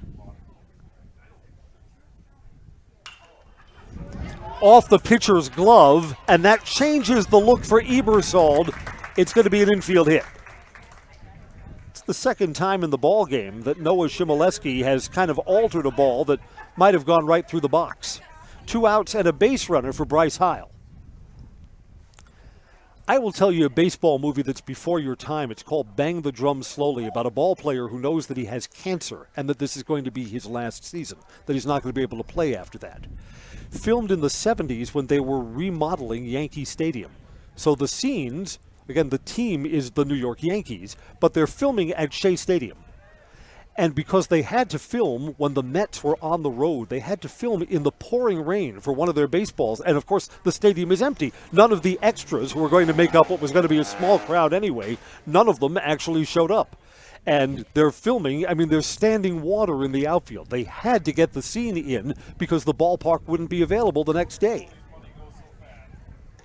Off the pitcher's glove, and that changes the look for Ebersol. It's going to be an infield hit. It's the second time in the ball game that Noah Shimoleski has kind of altered a ball that might have gone right through the box. 2 outs and a base runner for Bryce Heil. I will tell you a baseball movie that's before your time. It's called Bang the Drum Slowly, about a ball player who knows that he has cancer and that this is going to be his last season, that he's not going to be able to play after that. Filmed in the 70s when they were remodeling Yankee Stadium. So the scenes, again, the team is the New York Yankees, but they're filming at Shea Stadium. And because they had to film when the Mets were on the road, they had to film in the pouring rain for one of their baseballs. And, of course, the stadium is empty. None of the extras who were going to make up what was going to be a small crowd anyway, none of them actually showed up. And they're filming, I mean, there's standing water in the outfield. They had to get the scene in because the ballpark wouldn't be available the next day.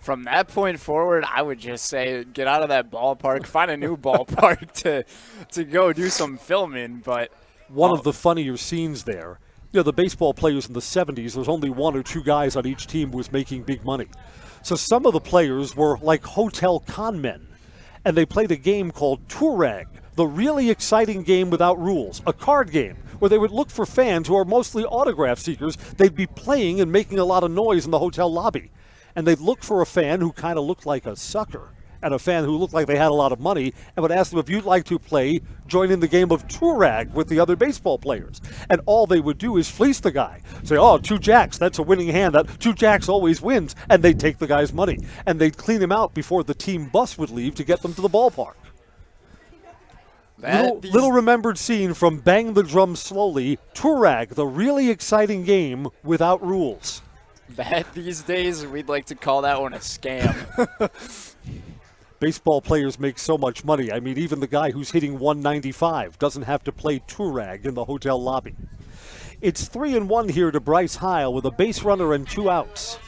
From that point forward, I would just say get out of that ballpark, find a new ballpark to go do some filming. But one of the funnier scenes there, you know, the baseball players in the 70s, there's only 1 or 2 guys on each team who was making big money. So some of the players were like hotel con men, and they played a game called Turag, the really exciting game without rules, a card game where they would look for fans who are mostly autograph seekers. They'd be playing and making a lot of noise in the hotel lobby. And they'd look for a fan who kind of looked like a sucker, and a fan who looked like they had a lot of money and would ask them if you'd like to join in the game of Turag with the other baseball players. And all they would do is fleece the guy. Say, oh, 2 jacks, that's a winning hand. 2 jacks always wins. And they'd take the guy's money. And they'd clean him out before the team bus would leave to get them to the ballpark. Little remembered scene from Bang the Drum Slowly, Turag, the really exciting game without rules. That these days, we'd like to call that one a scam. Baseball players make so much money. I mean, even the guy who's hitting 195 doesn't have to play Turag in the hotel lobby. It's 3-1 here to Bryce Heil with a base runner and 2 outs.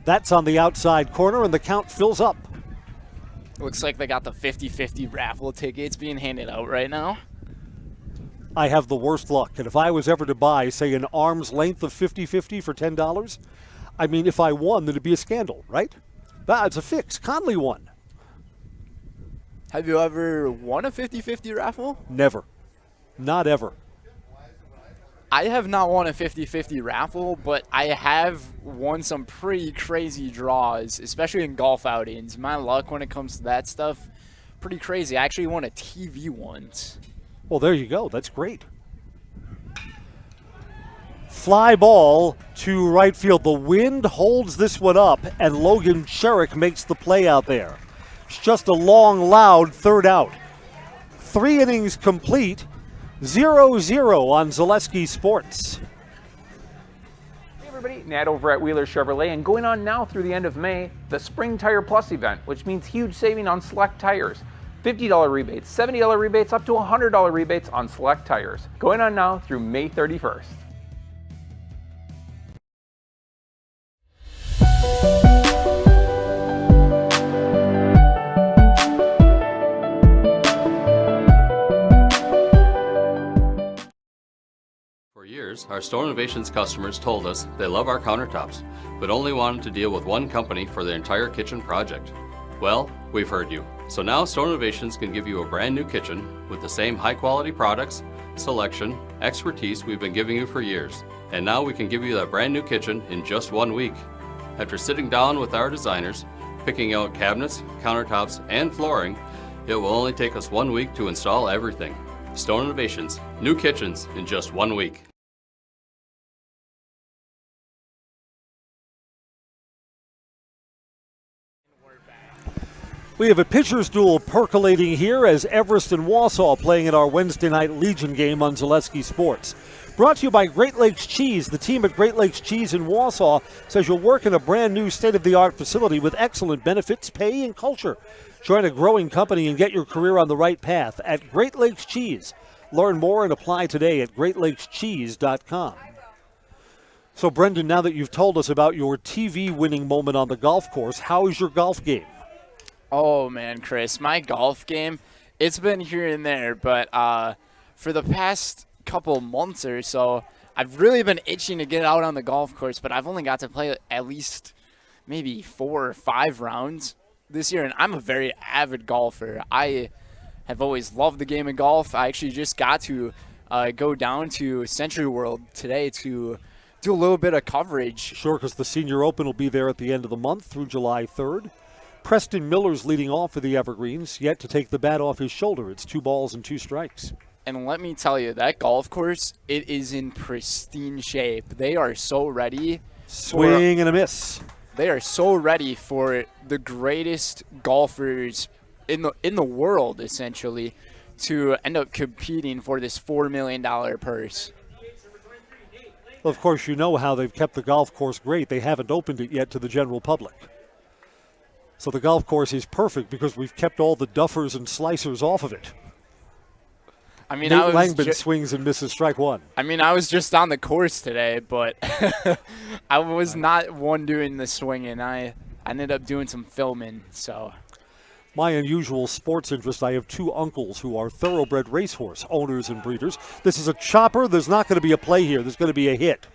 That's on the outside corner, and the count fills up. Looks like they got the 50-50 raffle tickets being handed out right now. I have the worst luck, and if I was ever to buy, say, an arm's length of 50-50 for $10, I mean, if I won, then it'd be a scandal, right? It's a fix. Conley won. Have you ever won a 50-50 raffle? Never. Not ever. I have not won a 50-50 raffle, but I have won some pretty crazy draws, especially in golf outings. My luck when it comes to that stuff, pretty crazy. I actually won a TV once. Well, there you go. That's great. Fly ball to right field. The wind holds this one up, and Logan Sherrick makes the play out there. It's just a long, loud third out. 3 innings complete. 0-0 on Zaleski Sports. Hey everybody, Nat over at Wheeler Chevrolet, and going on now through the end of May, the Spring Tire Plus event, which means huge saving on select tires. $50 rebates, $70 rebates, up to $100 rebates on select tires. Going on now through May 31st. For years, our Stone Innovations customers told us they love our countertops, but only wanted to deal with one company for their entire kitchen project. Well, we've heard you. So now Stone Innovations can give you a brand new kitchen with the same high quality products, selection, expertise we've been giving you for years. And now we can give you that brand new kitchen in just 1 week. After sitting down with our designers, picking out cabinets, countertops, and flooring, it will only take us 1 week to install everything. Stone Innovations, new kitchens in just 1 week. We have a pitcher's duel percolating here as Everest and Wausau playing in our Wednesday night Legion game on Zaleski Sports. Brought to you by Great Lakes Cheese. The team at Great Lakes Cheese in Wausau says you'll work in a brand new state-of-the-art facility with excellent benefits, pay, and culture. Join a growing company and get your career on the right path at Great Lakes Cheese. Learn more and apply today at greatlakescheese.com. So, Brendan, now that you've told us about your TV winning moment on the golf course, how is your golf game? Oh, man, Chris, my golf game, it's been here and there, but for the past couple months or so, I've really been itching to get out on the golf course, but I've only got to play at least maybe 4 or 5 rounds this year, and I'm a very avid golfer. I have always loved the game of golf. I actually just got to go down to Century World today to do a little bit of coverage. Sure, because the Senior Open will be there at the end of the month through July 3rd. Preston Miller's leading off for the Evergreens, yet to take the bat off his shoulder. It's 2 balls and 2 strikes. And let me tell you, that golf course, it is in pristine shape. They are so ready. Swing and a miss. They are so ready for the greatest golfers in the world, essentially, to end up competing for this $4 million purse. Well, of course, you know how they've kept the golf course great. They haven't opened it yet to the general public. So the golf course is perfect because we've kept all the duffers and slicers off of it. I mean, Nate Langman swings and misses strike 1. I mean, I was just on the course today, but I was not one doing the swinging. I ended up doing some filming, so. My unusual sports interest, I have 2 uncles who are thoroughbred racehorse owners and breeders. This is a chopper. There's not going to be a play here. There's going to be a hit.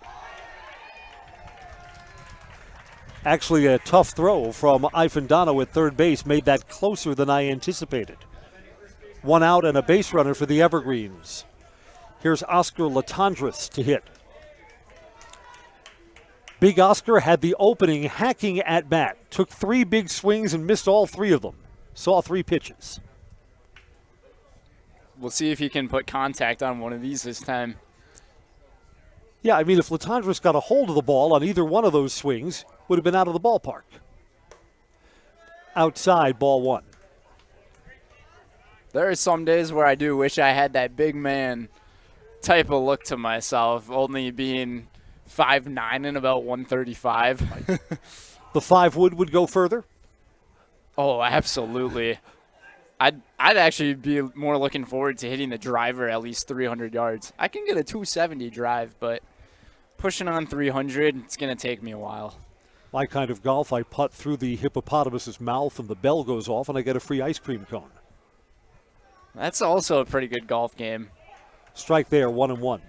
Actually, a tough throw from Ifandano at third base made that closer than I anticipated. 1 out and a base runner for the Evergreens. Here's Oscar Latendresse to hit. Big Oscar had the opening hacking at bat. Took 3 big swings and missed all 3 of them. Saw 3 pitches. We'll see if he can put contact on one of these this time. Yeah, I mean, if Latendresse got a hold of the ball on either one of those swings, would have been out of the ballpark. Outside, ball 1. There are some days where I do wish I had that big man type of look to myself, only being 5'9" and about 135. The 5 wood go further? Oh, absolutely. I'd actually be more looking forward to hitting the driver at least 300 yards. I can get a 270 drive, but pushing on 300, it's going to take me a while. My kind of golf, I putt through the hippopotamus's mouth and the bell goes off and I get a free ice cream cone. That's also a pretty good golf game. Strike there, 1-1.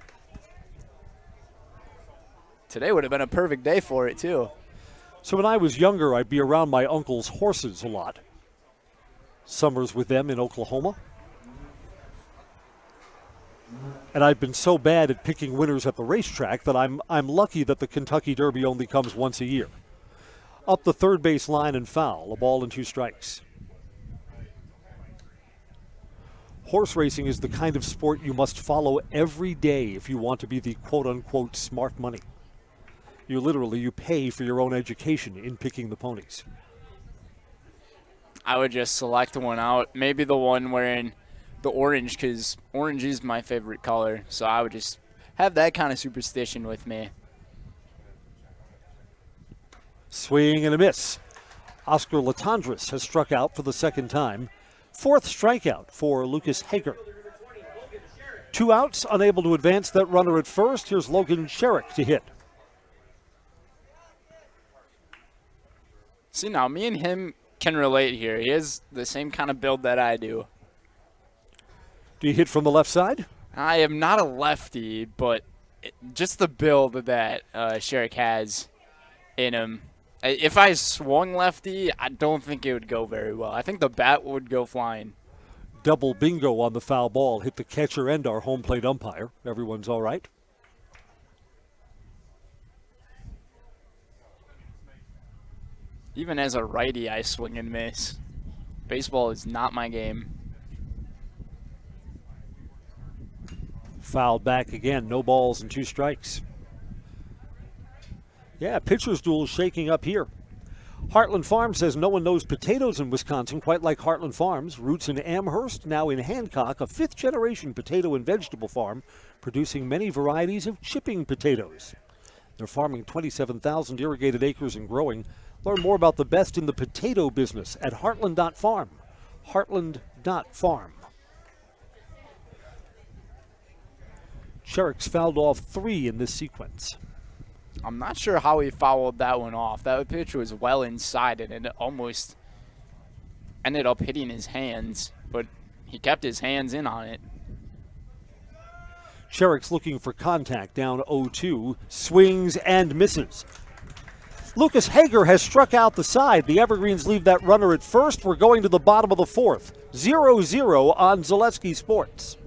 Today would have been a perfect day for it, too. So when I was younger, I'd be around my uncle's horses a lot. Summers with them in Oklahoma. And I've been so bad at picking winners at the racetrack that I'm lucky that the Kentucky Derby only comes once a year. Up the third base line and foul, a ball and 2 strikes. Horse racing is the kind of sport you must follow every day if you want to be the quote-unquote smart money. You pay for your own education in picking the ponies. I would just select one out, maybe the one wearing the orange, because orange is my favorite color, so I would just have that kind of superstition with me. Swing and a miss. Oscar Latendresse has struck out for the second time. 4th strikeout for Lucas Hager. 2 outs, unable to advance that runner at first. Here's Logan Sherrick to hit. See, now me and him can relate here. He has the same kind of build that I do. Do you hit from the left side? I am not a lefty, but just the build that Sherrick has in him. If I swung lefty, I don't think it would go very well. I think the bat would go flying. Double bingo on the foul ball. Hit the catcher and our home plate umpire. Everyone's all right. Even as a righty, I swing and miss. Baseball is not my game. Fouled back again. No balls and 2 strikes. Yeah, pitcher's duel shaking up here. Heartland Farms says no one knows potatoes in Wisconsin quite like Heartland Farms. Roots in Amherst, now in Hancock, a 5th-generation potato and vegetable farm producing many varieties of chipping potatoes. They're farming 27,000 irrigated acres and growing. Learn more about the best in the potato business at heartland.farm. Heartland.farm. Sherrick's fouled off 3 in this sequence. I'm not sure how he fouled that one off. That pitch was well inside it, and it almost ended up hitting his hands, but he kept his hands in on it. Sherrick's looking for contact, down 0-2, swings and misses. Lucas Hager has struck out the side. The Evergreens leave that runner at first. We're going to the bottom of the 4th. 0-0 on Zaleski Sports.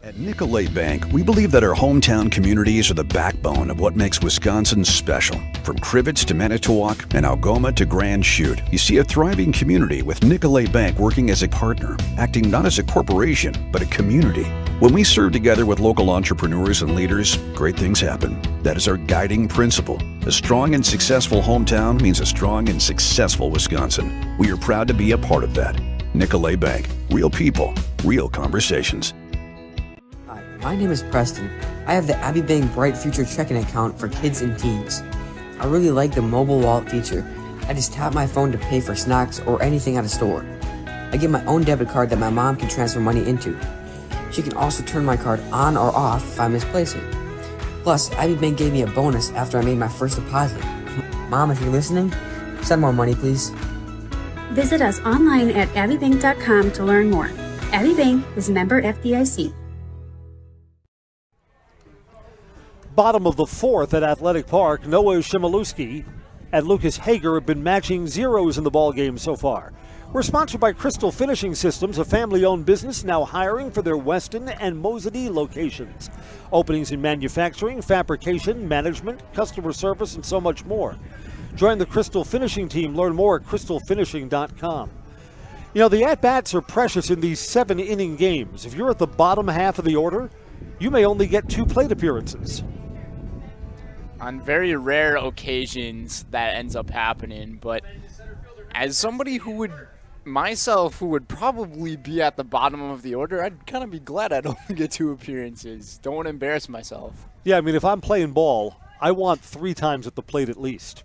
At Nicolay Bank, we believe that our hometown communities are the backbone of what makes Wisconsin special. From Crivets to Manitowoc and Algoma to Grand Chute, you see a thriving community with Nicolay Bank working as a partner, acting not as a corporation, but a community. When we serve together with local entrepreneurs and leaders, great things happen. That is our guiding principle. A strong and successful hometown means a strong and successful Wisconsin. We are proud to be a part of that. Nicolay Bank. Real people, real conversations. My name is Preston. I have the Abbey Bank Bright Future checking account for kids and teens. I really like the mobile wallet feature. I just tap my phone to pay for snacks or anything at a store. I get my own debit card that my mom can transfer money into. She can also turn my card on or off if I misplace it. Plus, Abbey Bank gave me a bonus after I made my first deposit. Mom, if you're listening, send more money, please. Visit us online at abbeybank.com to learn more. Abbey Bank is member FDIC. Bottom of the 4th at Athletic Park, Noah Shimilewski and Lucas Hager have been matching zeros in the ball game so far. We're sponsored by Crystal Finishing Systems, a family-owned business now hiring for their Weston and Mosadie locations. Openings in manufacturing, fabrication, management, customer service, and so much more. Join the Crystal Finishing team. Learn more at crystalfinishing.com. You know, the at-bats are precious in these 7-inning games. If you're at the bottom half of the order, you may only get 2 plate appearances. On very rare occasions, that ends up happening. But as somebody who would probably be at the bottom of the order, I'd kind of be glad I'd only get 2 appearances. Don't want to embarrass myself. Yeah, I mean, if I'm playing ball, I want 3 times at the plate at least.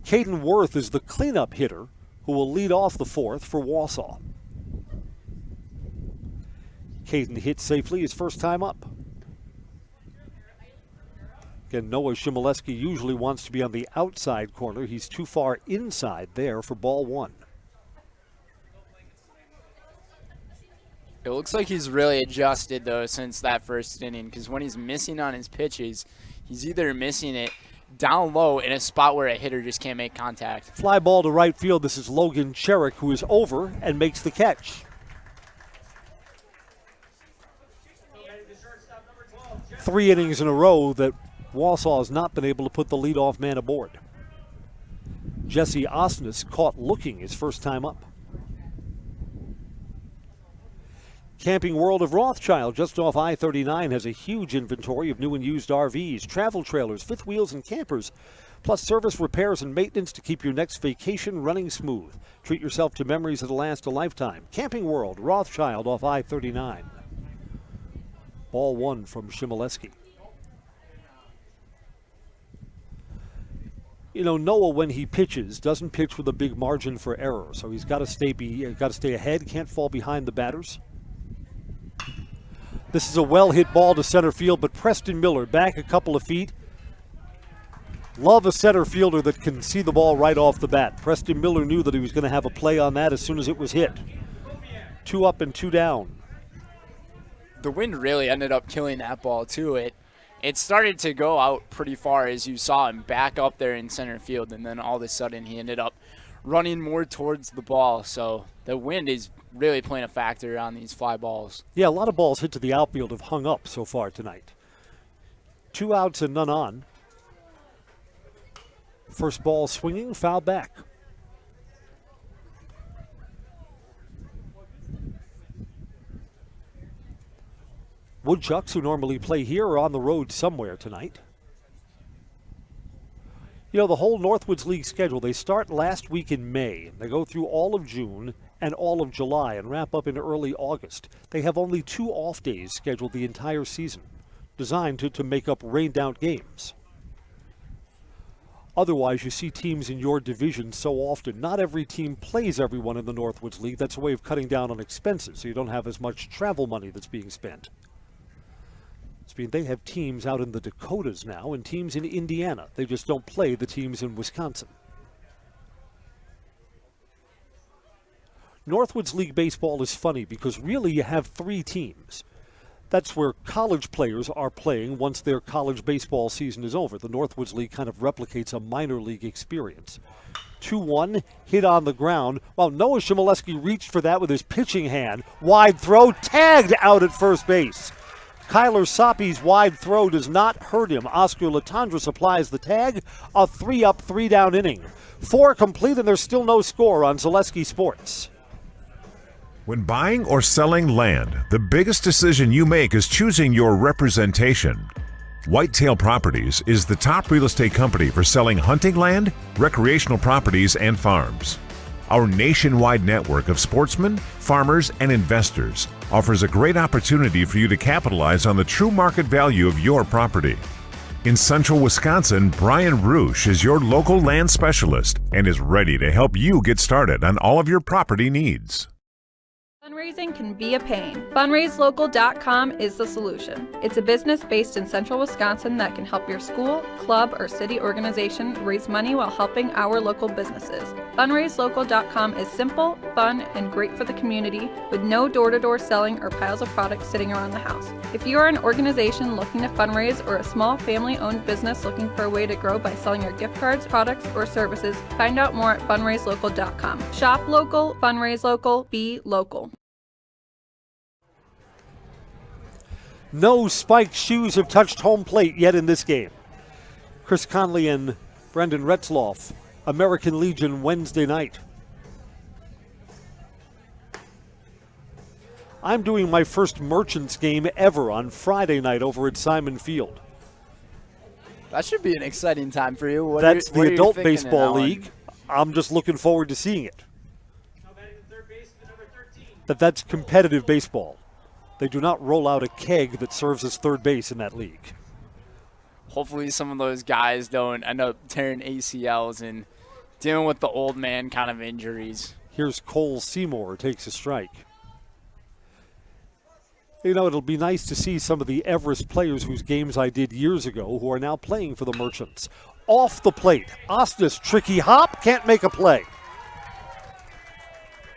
Caden Worth is the cleanup hitter who will lead off the 4th for Wausau. Caden hit safely his first time up. Again, Noah Shimoleski usually wants to be on the outside corner. He's too far inside there for ball 1. It looks like he's really adjusted, though, since that first inning, because when he's missing on his pitches, he's either missing it down low in a spot where a hitter just can't make contact. Fly ball to right field. This is Logan Cherrick, who is over and makes the catch. 3 innings in a row that Wausau has not been able to put the leadoff man aboard. Jesse Osnes caught looking his first time up. Camping World of Rothschild, just off I-39, has a huge inventory of new and used RVs, travel trailers, fifth wheels, and campers, plus service, repairs, and maintenance to keep your next vacation running smooth. Treat yourself to memories that'll last a lifetime. Camping World, Rothschild, off I-39. Ball 1 from Shimoleski. You know, Noah, when he pitches, doesn't pitch with a big margin for error, so he's got to stay ahead, can't fall behind the batters. This is a well-hit ball to center field, but Preston Miller back a couple of feet. Love a center fielder that can see the ball right off the bat. Preston Miller knew that he was going to have a play on that as soon as it was hit. 2 up and 2 down. The wind really ended up killing that ball, too. It started to go out pretty far as you saw him back up there in center field, and then all of a sudden he ended up running more towards the ball. So the wind is really playing a factor on these fly balls. Yeah, a lot of balls hit to the outfield have hung up so far tonight. 2 outs and none on. First ball swinging, foul back. Woodchucks, who normally play here, are on the road somewhere tonight. You know, the whole Northwoods League schedule, they start last week in May. They go through all of June and all of July and wrap up in early August. They have only 2 off days scheduled the entire season, designed to make up rained-out games. Otherwise, you see teams in your division so often. Not every team plays everyone in the Northwoods League. That's a way of cutting down on expenses, so you don't have as much travel money that's being spent. They have teams out in the Dakotas now and teams in Indiana. They just don't play the teams in Wisconsin. Northwoods League baseball is funny because really you have 3 teams. That's where college players are playing once their college baseball season is over. The Northwoods League kind of replicates a minor league experience. 2-1, hit on the ground. Well, Noah Shimoleski reached for that with his pitching hand. Wide throw, tagged out at first base. Kyler Soppy's wide throw does not hurt him. Oscar Latondra supplies the tag. A 3-up, 3-down inning. 4 complete, and there's still no score on Zaleski Sports. When buying or selling land, the biggest decision you make is choosing your representation. Whitetail Properties is the top real estate company for selling hunting land, recreational properties, and farms. Our nationwide network of sportsmen, farmers, and investors offers a great opportunity for you to capitalize on the true market value of your property. In central Wisconsin, Brian Roosh is your local land specialist and is ready to help you get started on all of your property needs. Fundraising can be a pain. FundraiseLocal.com is the solution. It's a business based in central Wisconsin that can help your school, club, or city organization raise money while helping our local businesses. FundraiseLocal.com is simple, fun, and great for the community with no door-to-door selling or piles of products sitting around the house. If you are an organization looking to fundraise or a small family-owned business looking for a way to grow by selling your gift cards, products, or services, find out more at FundraiseLocal.com. Shop local, fundraise local, be local. No spiked shoes have touched home plate yet in this game. Chris Conley and Brendan Retzloff, American Legion Wednesday night. I'm doing my first Merchants game ever on Friday night over at Simon Field. That should be an exciting time for you. That's the Adult Baseball League. I'm just looking forward to seeing it. That's competitive baseball. They do not roll out a keg that serves as third base in that league. Hopefully some of those guys don't end up tearing ACLs and dealing with the old man kind of injuries. Here's Cole Seymour takes a strike. You know, it'll be nice to see some of the Everest players whose games I did years ago who are now playing for the Merchants. Off the plate, Osnes, tricky hop, can't make a play.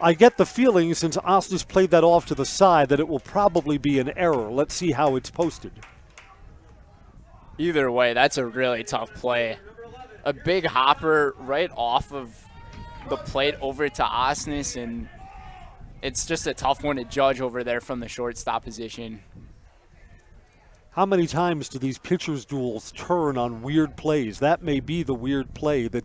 I get the feeling, since Osnes played that off to the side, that it will probably be an error. Let's see how it's posted. Either way, that's a really tough play. A big hopper right off of the plate over to Osnes, and it's just a tough one to judge over there from the shortstop position. How many times do these pitchers' duels turn on weird plays? That may be the weird play that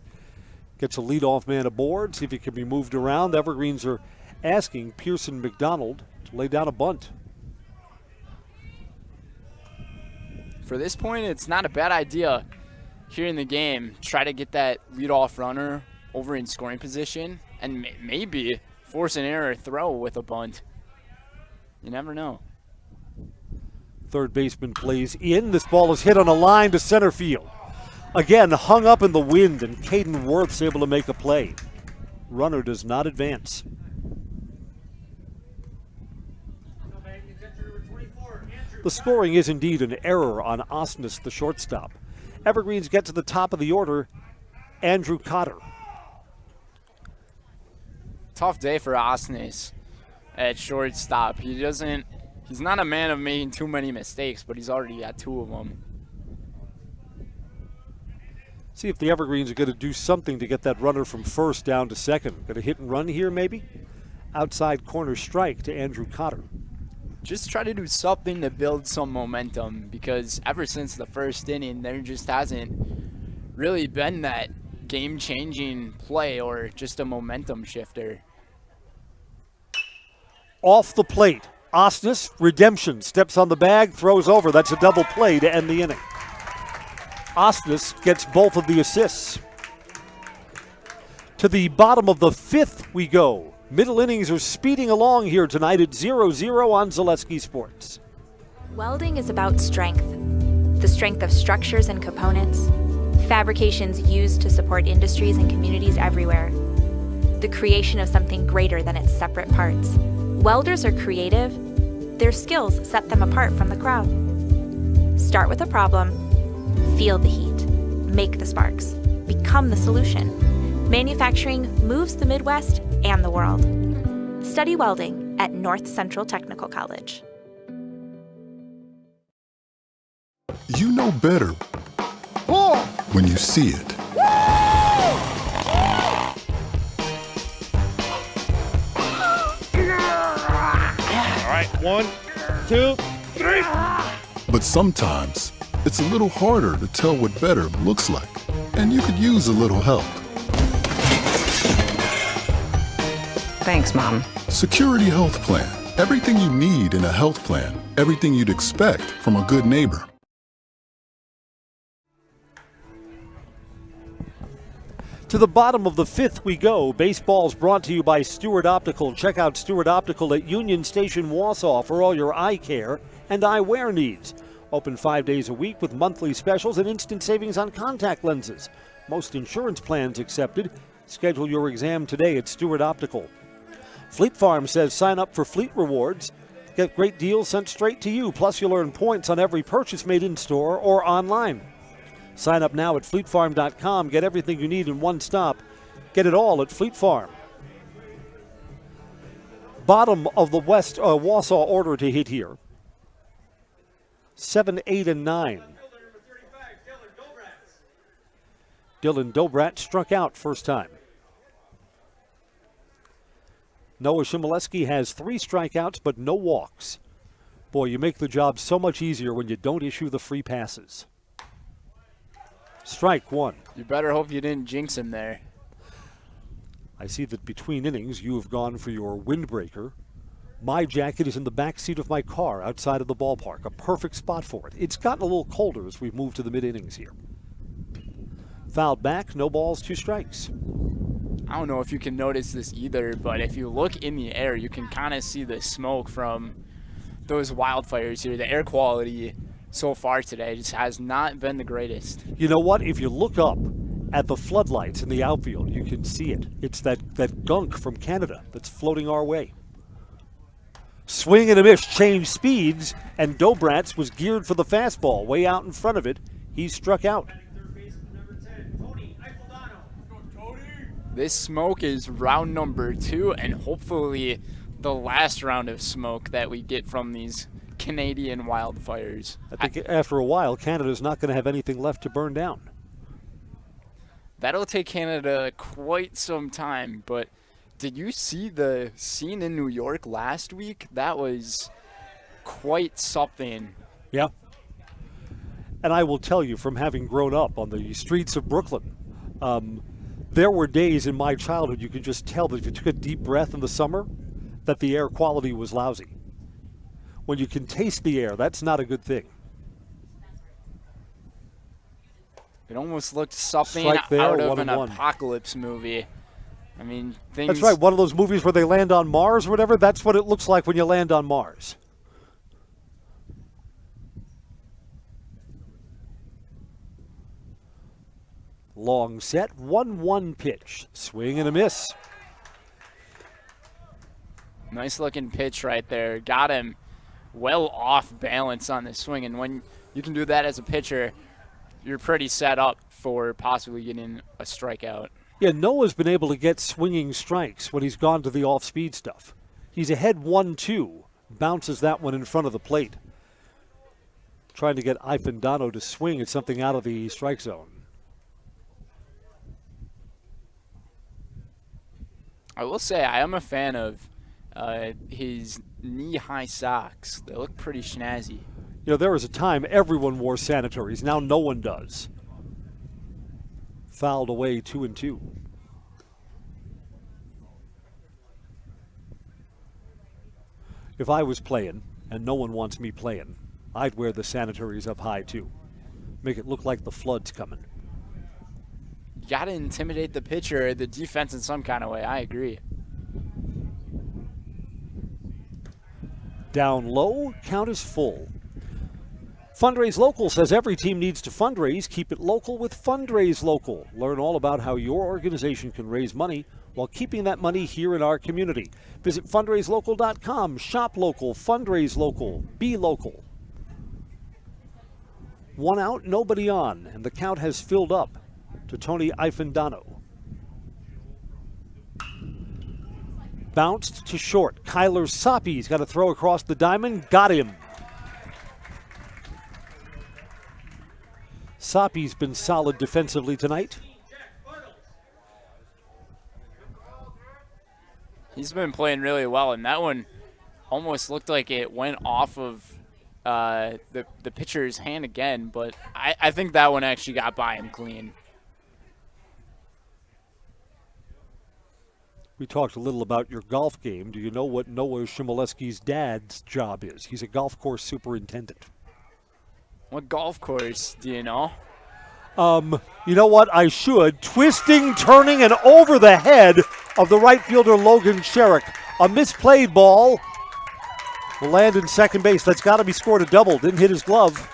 gets a leadoff man aboard, see if he can be moved around. The Evergreens are asking Pearson McDonald to lay down a bunt. For this point, it's not a bad idea here in the game. Try to get that leadoff runner over in scoring position and maybe force an error throw with a bunt. You never know. Third baseman plays in. This ball is hit on a line to center field. Again, hung up in the wind, and Caden Worth's able to make a play. Runner does not advance. The scoring is indeed an error on Osnes, the shortstop. Evergreens get to the top of the order. Andrew Cotter. Tough day for Osnes at shortstop. He's not a man of making too many mistakes, but he's already got two of them. See if the Evergreens are going to do something to get that runner from first down to second. Going to hit and run here, maybe? Outside corner strike to Andrew Cotter. Just try to do something to build some momentum, because ever since the first inning, there just hasn't really been that game-changing play or just a momentum shifter. Off the plate, Osnes, redemption, steps on the bag, throws over. That's a double play to end the inning. Osnes gets both of the assists. To the bottom of the fifth we go. Middle innings are speeding along here tonight at 0-0 on Zaleski Sports. Welding is about strength. The strength of structures and components, fabrications used to support industries and communities everywhere. The creation of something greater than its separate parts. Welders are creative. Their skills set them apart from the crowd. Start with a problem, feel the heat, make the sparks, become the solution. Manufacturing moves the Midwest and the world. Study welding at North Central Technical College. You know better when you see it. All right, 1, 2, 3. But sometimes it's a little harder to tell what better looks like, and you could use a little help. Thanks, Mom. Security Health Plan. Everything you need in a health plan. Everything you'd expect from a good neighbor. To the bottom of the fifth we go. Baseball's brought to you by Stewart Optical. Check out Stewart Optical at Union Station, Wausau for all your eye care and eyewear needs. Open 5 days a week with monthly specials and instant savings on contact lenses. Most insurance plans accepted. Schedule your exam today at Stewart Optical. Fleet Farm says sign up for Fleet Rewards. Get great deals sent straight to you. Plus, you'll earn points on every purchase made in-store or online. Sign up now at fleetfarm.com. Get everything you need in one stop. Get it all at Fleet Farm. Bottom of the West Wausau order to hit here. 7, 8, and 9. Dylan Dobrat struck out first time. Noah Shimoleski has 3 strikeouts but no walks. Boy, you make the job so much easier when you don't issue the free passes. Strike 1. You better hope you didn't jinx him there. I see that between innings you have gone for your windbreaker. My jacket is in the back seat of my car outside of the ballpark. A perfect spot for it. It's gotten a little colder as we've moved to the mid-innings here. Fouled back, no balls, 2 strikes. I don't know if you can notice this either, but if you look in the air, you can kind of see the smoke from those wildfires here. The air quality so far today just has not been the greatest. You know what? If you look up at the floodlights in the outfield, you can see it. It's that gunk from Canada that's floating our way. Swing and a miss, changed speeds, and Dobrat's was geared for the fastball. Way out in front of it, he struck out. This smoke is round number 2, and hopefully the last round of smoke that we get from these Canadian wildfires. I think after a while, Canada's not going to have anything left to burn down. That'll take Canada quite some time, but did you see the scene in New York last week? That was quite something. Yeah. And I will tell you, from having grown up on the streets of Brooklyn, there were days in my childhood you could just tell that if you took a deep breath in the summer, that the air quality was lousy. When you can taste the air, that's not a good thing. It almost looked something there, out of an 1-1. apocalypse movie. I mean, things... That's right, one of those movies where they land on Mars or whatever. That's what it looks like when you land on Mars. Long set, 1-1 pitch. Swing and a miss. Nice looking pitch right there. Got him well off balance on the swing. And when you can do that as a pitcher, you're pretty set up for possibly getting a strikeout. Yeah, Noah's been able to get swinging strikes when he's gone to the off-speed stuff. He's ahead 1-2. Bounces that one in front of the plate. Trying to get Ifandano to swing at something out of the strike zone. I will say I am a fan of his knee-high socks. They look pretty snazzy. You know, there was a time everyone wore sanitaries. Now no one does. Fouled away 2-2. If I was playing, and no one wants me playing, I'd wear the sanitaries up high too. Make it look like the flood's coming. You got to intimidate the pitcher, the defense in some kind of way. I agree. Down low, count is full. Fundraise Local says every team needs to fundraise. Keep it local with Fundraise Local. Learn all about how your organization can raise money while keeping that money here in our community. Visit fundraiselocal.com. Shop local, fundraise local, be local. 1 out, nobody on, and the count has filled up to Tony Ifandano. Bounced to short. Kyler Soppy's got to throw across the diamond. Got him. Soppy's been solid defensively tonight. He's been playing really well, and that one almost looked like it went off of the pitcher's hand again, but I think that one actually got by him clean. We talked a little about your golf game. Do you know what Noah Shimoleski's dad's job is? He's a golf course superintendent. What golf course do you know? You know what? I should. Twisting, turning, and over the head of the right fielder Logan Sherrick. A misplayed ball will land in second base. That's got to be scored a double. Didn't hit his glove.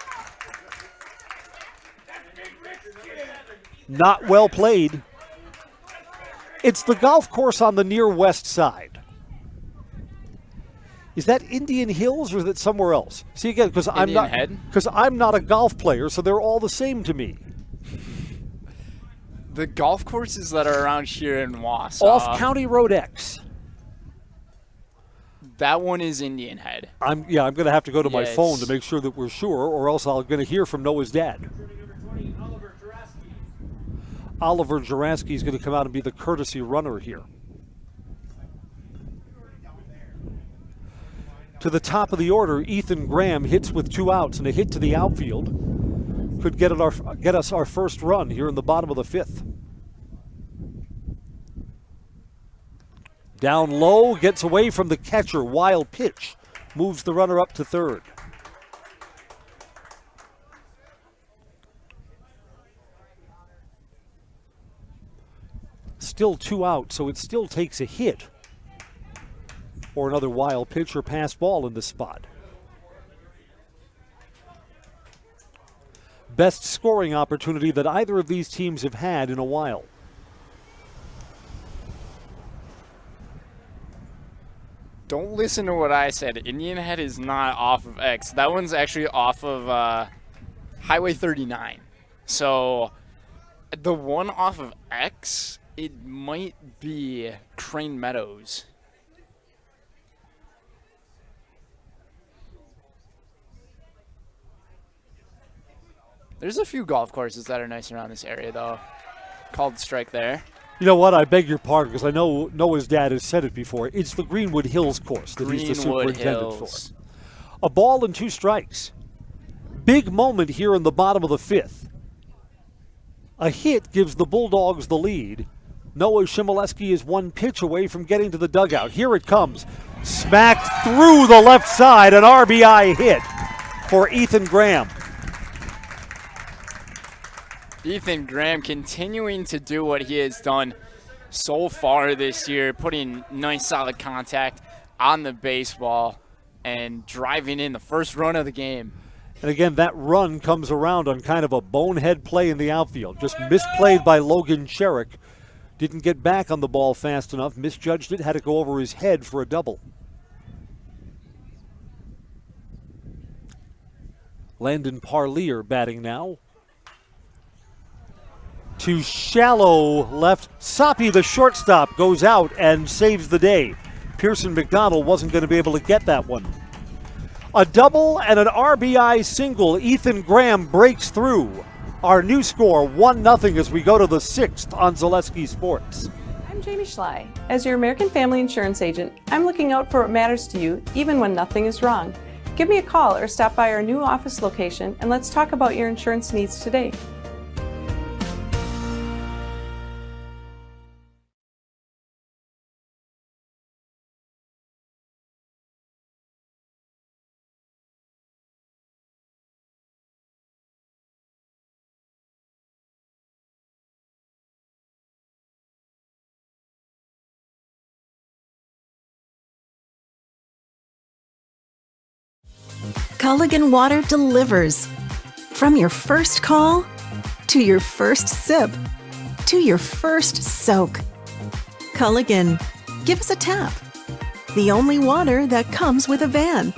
Not well played. It's the golf course on the near west side. Is that Indian Hills or is it somewhere else? See again, because I'm not a golf player, so they're all the same to me. The golf courses that are around here in Wausau. Off County Road X. That one is Indian Head. I'm going to have to go to my phone to make sure that we're sure, or else I'm going to hear from Noah's dad. Oliver Juraski is going to come out and be the courtesy runner here. To the top of the order, Ethan Graham hits with 2 outs, and a hit to the outfield could get us our first run here in the bottom of the 5th. Down low, gets away from the catcher. Wild pitch moves the runner up to third. Still 2 outs, so it still takes a hit or another wild pitch or pass ball in this spot. Best scoring opportunity that either of these teams have had in a while. Don't listen to what I said. Indian Head is not off of X. That one's actually off of Highway 39. So the one off of X, it might be Crane Meadows. There's a few golf courses that are nice around this area, though. Called strike there. You know what? I beg your pardon, because I know Noah's dad has said it before. It's the Greenwood Hills course that he's the superintendent for. A ball and 2 strikes. Big moment here in the bottom of the 5th. A hit gives the Bulldogs the lead. Noah Shimoleski is 1 pitch away from getting to the dugout. Here it comes. Smacked through the left side, an RBI hit for Ethan Graham. Ethan Graham continuing to do what he has done so far this year, putting nice solid contact on the baseball and driving in the first run of the game. And again, that run comes around on kind of a bonehead play in the outfield. Just misplayed by Logan Sherrick. Didn't get back on the ball fast enough, misjudged it, had to go over his head for a double. Landon Parlier batting now. To shallow left. Soppy, the shortstop, goes out and saves the day. Pearson McDonald wasn't going to be able to get that one. A double and an RBI single. Ethan Graham breaks through. Our new score, 1-0 as we go to the 6th on Zaleski Sports. I'm Jamie Schley. As your American Family Insurance agent, I'm looking out for what matters to you, even when nothing is wrong. Give me a call or stop by our new office location and let's talk about your insurance needs today. Culligan Water delivers. From your first call, to your first sip, to your first soak. Culligan, give us a tap. The only water that comes with a van.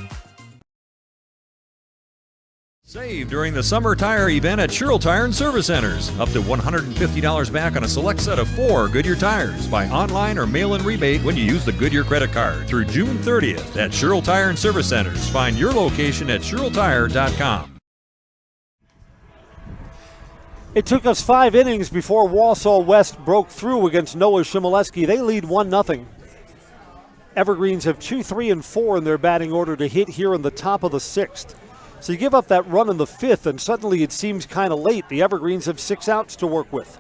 Save during the summer tire event at Sherrill Tire and Service Centers. Up to $150 back on a select set of 4 Goodyear tires. Buy online or mail-in rebate when you use the Goodyear credit card through June 30th at Sherrill Tire and Service Centers. Find your location at SherrillTire.com. It took us 5 innings before Wausau West broke through against Noah Shimoleski. They lead 1-0. Evergreens have 2, 3, and 4 in their batting order to hit here in the top of the 6th. So you give up that run in the 5th, and suddenly it seems kind of late. The Evergreens have 6 outs to work with.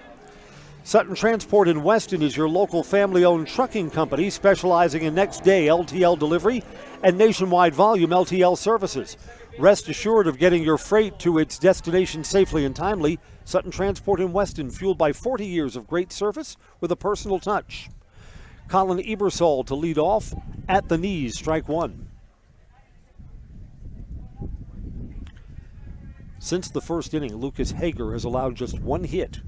Sutton Transport in Weston is your local family-owned trucking company specializing in next-day LTL delivery and nationwide volume LTL services. Rest assured of getting your freight to its destination safely and timely. Sutton Transport in Weston, fueled by 40 years of great service with a personal touch. Colin Ebersol to lead off at the knees, strike 1. Since the first inning, Lucas Hager has allowed just 1 hit.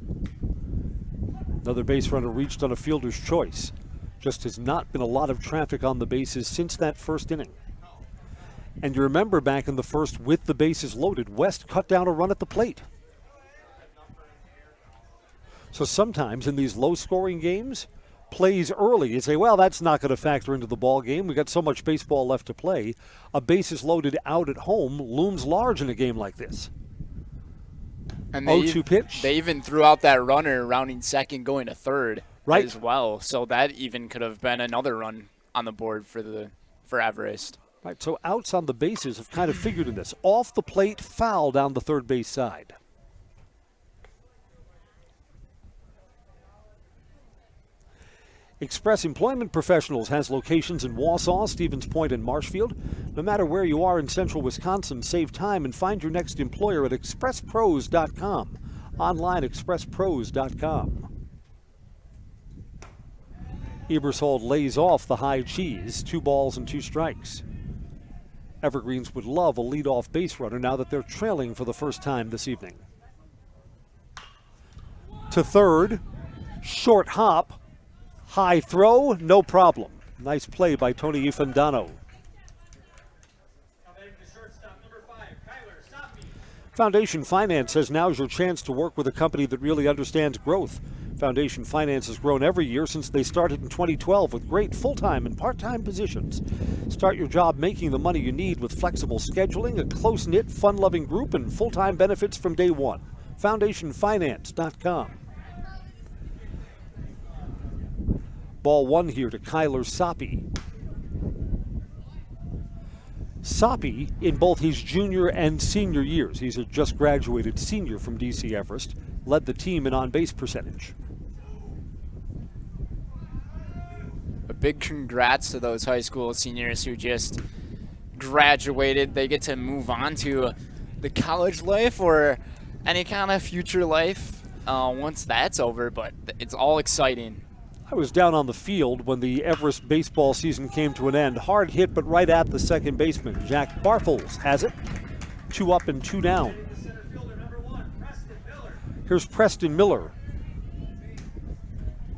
Another base runner reached on a fielder's choice. Just has not been a lot of traffic on the bases since that first inning. And you remember back in the first with the bases loaded, West cut down a run at the plate. So sometimes in these low-scoring games, plays early, you say, well, that's not going to factor into the ball game. We've got so much baseball left to play. A bases loaded out at home looms large in a game like this. And 0-2 pitch. They even threw out that runner rounding second going to third as well. So that even could have been another run on the board for Everest. Right, so outs on the bases have kind of figured in this. Off the plate, foul down the third base side. Express Employment Professionals has locations in Wausau, Stevens Point, and Marshfield. No matter where you are in central Wisconsin, save time and find your next employer at expresspros.com. Online, expresspros.com. Ebershold lays off the high cheese, 2 balls and 2 strikes. Evergreens would love a leadoff base runner now that they're trailing for the first time this evening. To third, short hop, high throw, no problem. Nice play by Tony Ifandano. Foundation Finance says now's your chance to work with a company that really understands growth. Foundation Finance has grown every year since they started in 2012 with great full-time and part-time positions. Start your job making the money you need with flexible scheduling, a close-knit, fun-loving group, and full-time benefits from day one. FoundationFinance.com. Ball 1 here to Kyler Soppe. Soppe, in both his junior and senior years, he's a just graduated senior from DC Everest, led the team in on-base percentage. A big congrats to those high school seniors who just graduated. They get to move on to the college life or any kind of future life once that's over, but it's all exciting. I was down on the field when the Everest baseball season came to an end. Hard hit, but right at the second baseman. Jack Bartels has it. 2 up and 2 down. Here's Preston Miller,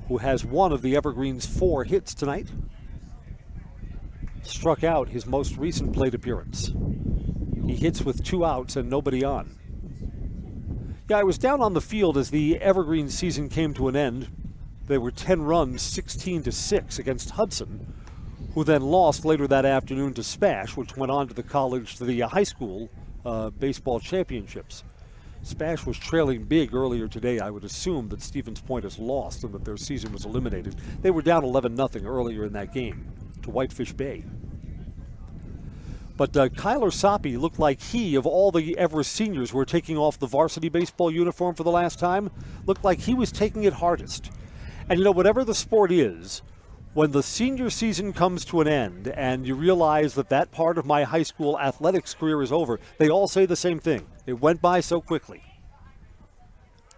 who has one of the Evergreens' 4 hits tonight. Struck out his most recent plate appearance. He hits with 2 outs and nobody on. Yeah, I was down on the field as the Evergreens season came to an end. They were 10 runs, 16-6 against Hudson, who then lost later that afternoon to Spash, which went on to the high school baseball championships. Spash was trailing big earlier today. I would assume that Stevens Point has lost and that their season was eliminated. They were down 11-0 earlier in that game to Whitefish Bay. But Kyler Soppe looked like he, of all the Everest seniors who were taking off the varsity baseball uniform for the last time, looked like he was taking it hardest. And you know, whatever the sport is, when the senior season comes to an end and you realize that that part of my high school athletics career is over, they all say the same thing. It went by so quickly.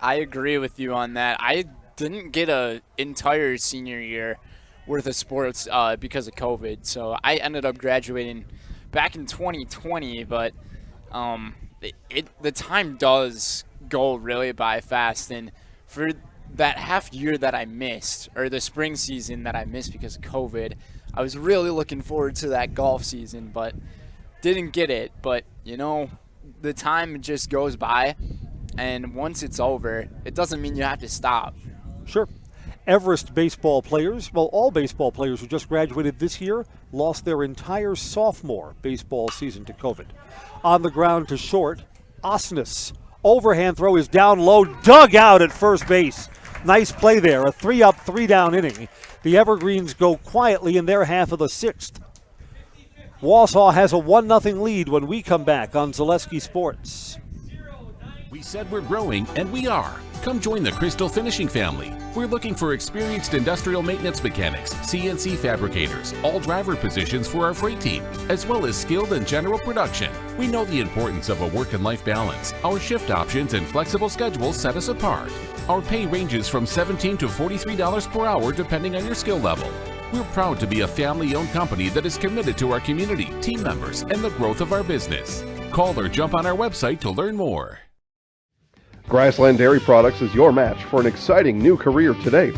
I agree with you on that. I didn't get an entire senior year worth of sports because of COVID. So I ended up graduating back in 2020, but the time does go really by fast. And for that half year that I missed, or the spring season that I missed because of COVID, I was really looking forward to that golf season, but didn't get it. But, you know, the time just goes by, and once it's over, it doesn't mean you have to stop. Sure. Everest baseball players, well, all baseball players who just graduated this year lost their entire sophomore baseball season to COVID. On the ground to short, Osnes. Overhand throw is down low, dug out at first base. Nice play there, a 3-up, 3-down inning. The Evergreens go quietly in their half of the 6th. Wausau has a 1-0 lead when we come back on Zaleski Sports. We said we're growing, and we are. Come join the Crystal Finishing family. We're looking for experienced industrial maintenance mechanics, CNC fabricators, all driver positions for our freight team, as well as skilled and general production. We know the importance of a work and life balance. Our shift options and flexible schedules set us apart. Our pay ranges from $17 to $43 per hour depending on your skill level. We're proud to be a family-owned company that is committed to our community, team members, and the growth of our business. Call or jump on our website to learn more. Grassland Dairy Products is your match for an exciting new career today.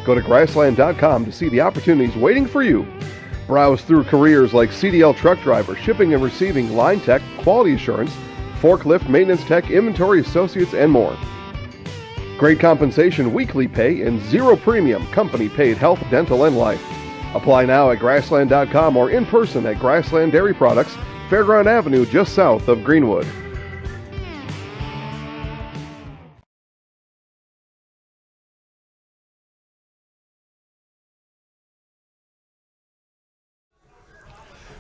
Go to grassland.com to see the opportunities waiting for you. Browse through careers like CDL truck driver, shipping and receiving, line tech, quality assurance, forklift, maintenance tech, inventory associates, and more. Great compensation, weekly pay, and zero premium, company-paid health, dental, and life. Apply now at Grassland.com or in person at Grassland Dairy Products, Fairground Avenue, just south of Greenwood.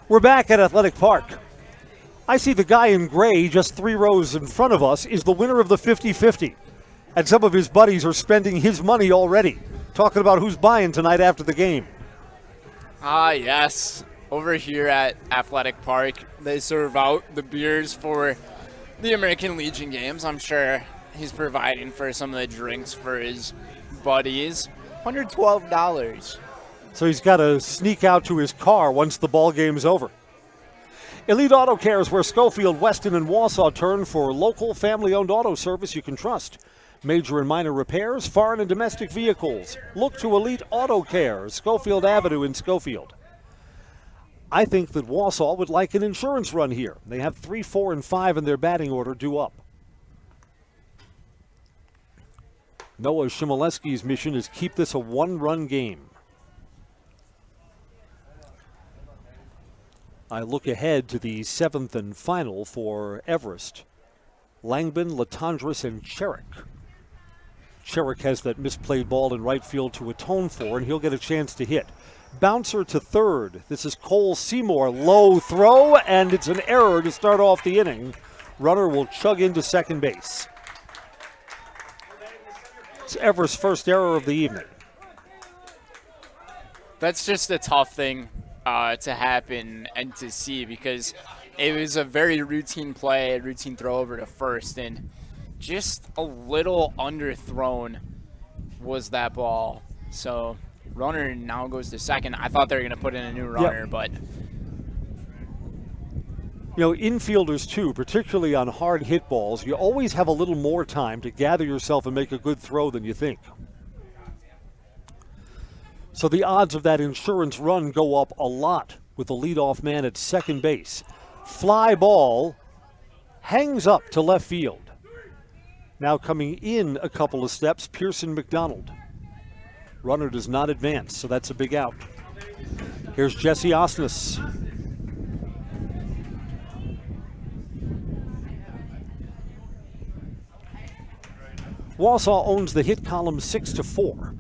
We're back at Athletic Park. I see the guy in gray just 3 rows in front of us is the winner of the 50-50. And some of his buddies are spending his money already. Talking about who's buying tonight after the game. Yes. Over here at Athletic Park, they serve out the beers for the American Legion games. I'm sure he's providing for some of the drinks for his buddies. $112. So he's got to sneak out to his car once the ball game's over. Elite Auto Care is where Schofield, Weston, and Wausau turn for local family-owned auto service you can trust. Major and minor repairs, foreign and domestic vehicles. Look to Elite Auto Care, Schofield Avenue in Schofield. I think that Wausau would like an insurance run here. They have 3, 4, and 5 in their batting order due up. Noah Shimoleski's mission is keep this a 1-run game. I look ahead to the 7th and final for Everest. Langbin, Latondras, and Cherrick. Cherrick has that misplayed ball in right field to atone for, and he'll get a chance to hit. Bouncer to third. This is Cole Seymour. Low throw, and it's an error to start off the inning. Runner will chug into second base. It's Everest's first error of the evening. That's just a tough thing to happen and to see, because it was a very routine play, a routine throw over to first, and just a little underthrown was that ball. So runner now goes to second. I thought they were going to put in a new runner, but infielders too, particularly on hard hit balls, you always have a little more time to gather yourself and make a good throw than you think. So the odds of that insurance run go up a lot with the leadoff man at second base. Fly ball hangs up to left field. Now coming in a couple of steps, Pearson McDonald. Runner does not advance, so that's a big out. Here's Jesse Osnes. Wausau owns the hit column 6-4.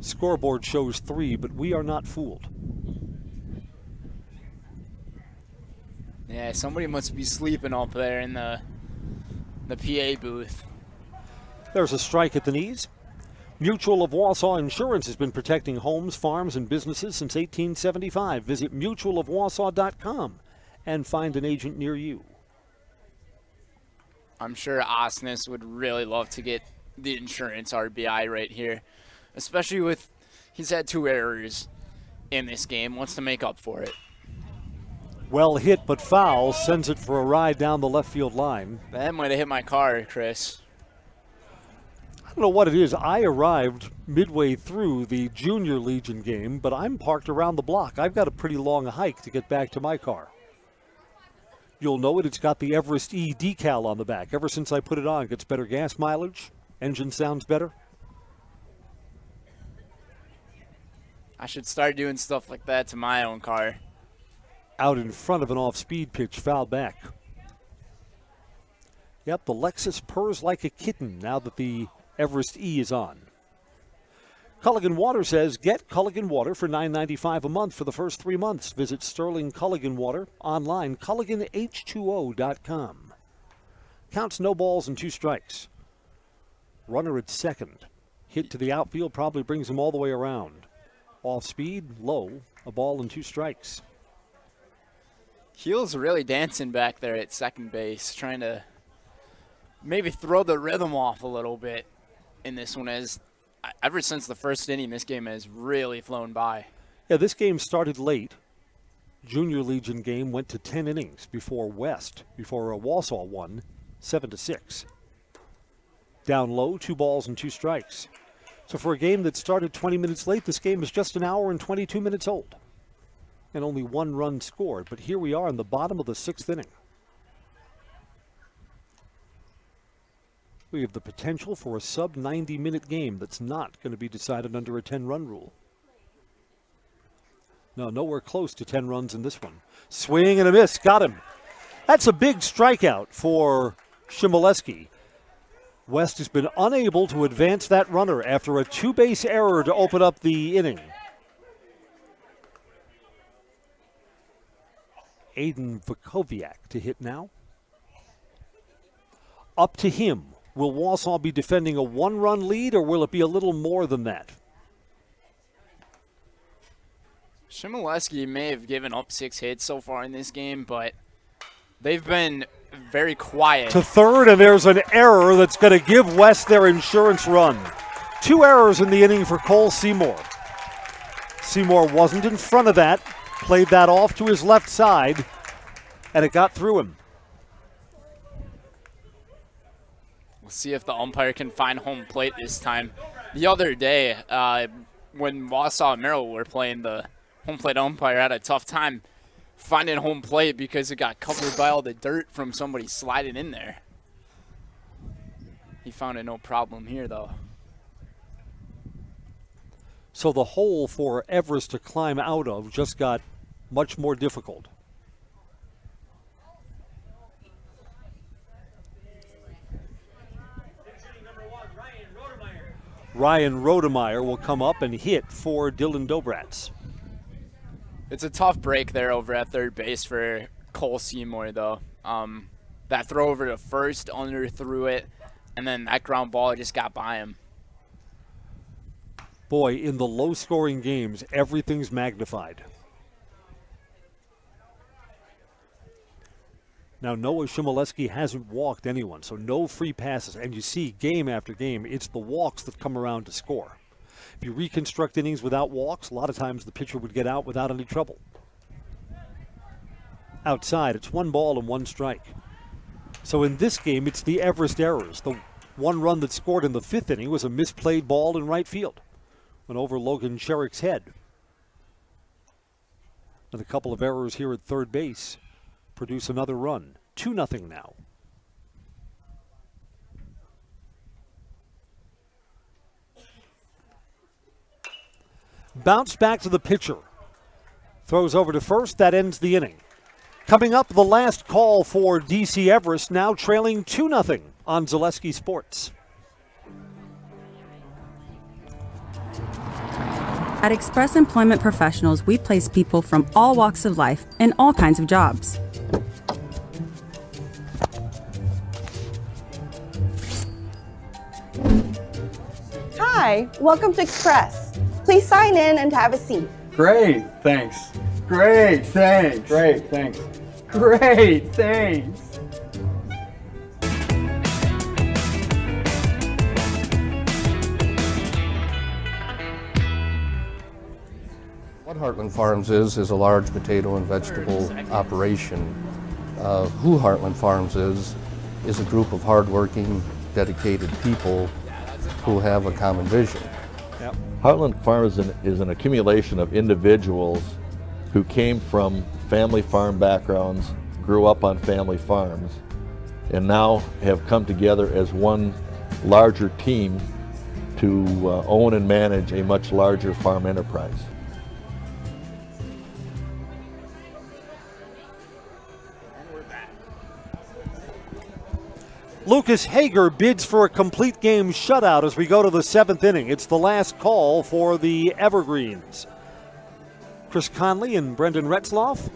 Scoreboard shows 3, but we are not fooled. yeah, somebody must be sleeping up there in the PA booth. There's a strike at the knees. Mutual of Wausau Insurance has been protecting homes, farms, and businesses since 1875. Visit mutualofwausau.com and find an agent near you. I'm sure Osnes would really love to get the insurance RBI right here, especially with he's had 2 errors in this game, wants to make up for it. Well hit, but foul, sends it for a ride down the left field line. That might have hit my car, Chris. I don't know what it is. I arrived midway through the Junior Legion game, but I'm parked around the block. I've got a pretty long hike to get back to my car. You'll know it. It's got the Everest E decal on the back. Ever since I put it on, it gets better gas mileage. Engine sounds better. I should start doing stuff like that to my own car. Out in front of an off-speed pitch, fouled back. Yep, the Lexus purrs like a kitten now that the Everest E is on. Culligan Water says, get Culligan Water for $9.95 a month for the first 3 months. Visit Sterling Culligan Water online, CulliganH2O.com. Counts no balls and 2 strikes. Runner at second. Hit to the outfield probably brings him all the way around. Off speed, low, a ball and 2 strikes. Keel's really dancing back there at second base, trying to maybe throw the rhythm off a little bit in this one, as ever since the first inning, this game has really flown by. Yeah, this game started late. Junior Legion game went to 10 innings before Wausau won 7-6. Down low, 2 balls and 2 strikes. So for a game that started 20 minutes late, this game is just an hour and 22 minutes old. And only one run scored. But here we are in the bottom of the 6th inning. We have the potential for a sub-90-minute game that's not going to be decided under a 10-run rule. No, nowhere close to 10 runs in this one. Swing and a miss. Got him. That's a big strikeout for Shimoleski. West has been unable to advance that runner after a 2-base error to open up the inning. Aiden Vukoviak to hit now. Up to him. Will Wausau be defending a 1-run lead, or will it be a little more than that? Shimoleski may have given up 6 hits so far in this game, but they've been very quiet. To third, and there's an error that's going to give West their insurance run. 2 errors in the inning for Cole Seymour. Seymour wasn't in front of that, played that off to his left side, and it got through him. We'll see if the umpire can find home plate this time. The other day, when Wausau and Merrill were playing, the home plate umpire had a tough time finding home plate because it got covered by all the dirt from somebody sliding in there. He found it no problem here, though. So the hole for Everest to climb out of just got much more difficult. Ryan Rodemeyer will come up and hit for Dylan Dobrats. It's a tough break there over at third base for Cole Seymour, though. That throw over to first, under threw it, and then that ground ball just got by him. Boy, in the low-scoring games, everything's magnified. Now, Noah Shimoleski hasn't walked anyone, so no free passes. And you see, game after game, it's the walks that come around to score. If you reconstruct innings without walks, a lot of times the pitcher would get out without any trouble. Outside, it's 1 ball and 1 strike. So in this game, it's the Everest errors. The 1 run that scored in the 5th inning was a misplayed ball in right field. Went over Logan Sherrick's head. And a couple of errors here at third base produce another run. 2-0 now. Bounce back to the pitcher. Throws over to first. That ends the inning. Coming up, the last call for DC Everest, now trailing 2-0 on Zaleski Sports. At Express Employment Professionals, we place people from all walks of life in all kinds of jobs. Hi, welcome to Express. Please sign in and have a seat. Great, thanks. Great, thanks. Great, thanks. Great, thanks. What Heartland Farms is a large potato and vegetable operation. Who Heartland Farms is a group of hardworking, dedicated people who have a common vision. Yep. Heartland Farms is an accumulation of individuals who came from family farm backgrounds, grew up on family farms, and now have come together as one larger team to own and manage a much larger farm enterprise. Lucas Hager bids for a complete game shutout as we go to the 7th inning. It's the last call for the Evergreens. Chris Conley and Brendan Retzloff.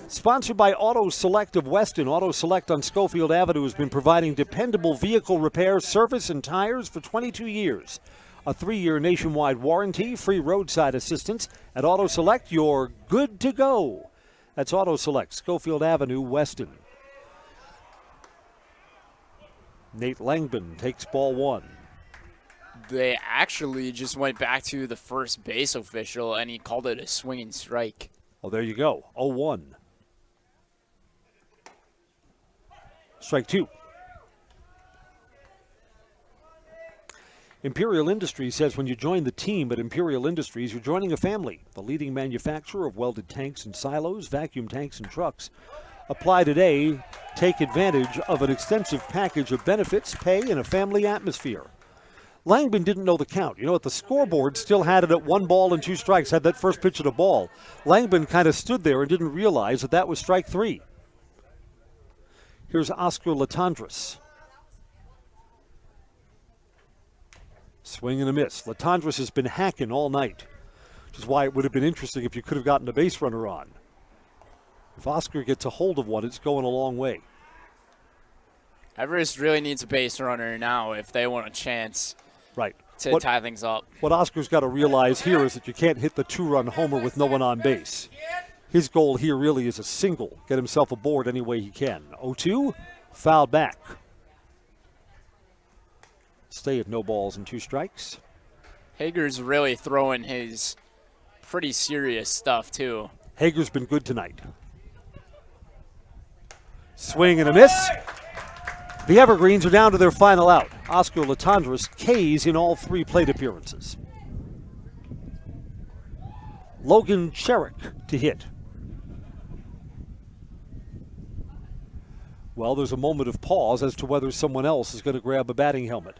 Sponsored by Auto Select of Weston. Auto Select on Schofield Avenue has been providing dependable vehicle repair, service, and tires for 22 years. A 3-year nationwide warranty, free roadside assistance. At Auto Select, you're good to go. That's Auto Select, Schofield Avenue, Weston. Nate Langbin takes ball 1. They actually just went back to the first base official, and he called it a swinging strike. Oh, there you go. 0-1. Strike 2. Imperial Industries says when you join the team at Imperial Industries, you're joining a family. The leading manufacturer of welded tanks and silos, vacuum tanks and trucks. Apply today. Take advantage of an extensive package of benefits, pay, and a family atmosphere. Langman didn't know the count. You know what? The scoreboard still had it at 1 ball and 2 strikes, had that first pitch at a ball. Langman kind of stood there and didn't realize that that was strike 3. Here's Oscar Latendresse. Swing and a miss. Latendresse has been hacking all night, which is why it would have been interesting if you could have gotten a base runner on. If Oscar gets a hold of one, it's going a long way. Everest really needs a base runner now if they want a chance to tie things up. What Oscar's got to realize here is that you can't hit the 2-run homer with no one on base. His goal here really is a single, get himself aboard any way he can. 0-2, foul back. Stay at no balls and 2 strikes. Hager's really throwing his pretty serious stuff, too. Hager's been good tonight. Swing and a miss. The Evergreens are down to their final out. Oscar Latendresse K's in all 3 plate appearances. Logan Cherick to hit. Well, there's a moment of pause as to whether someone else is going to grab a batting helmet.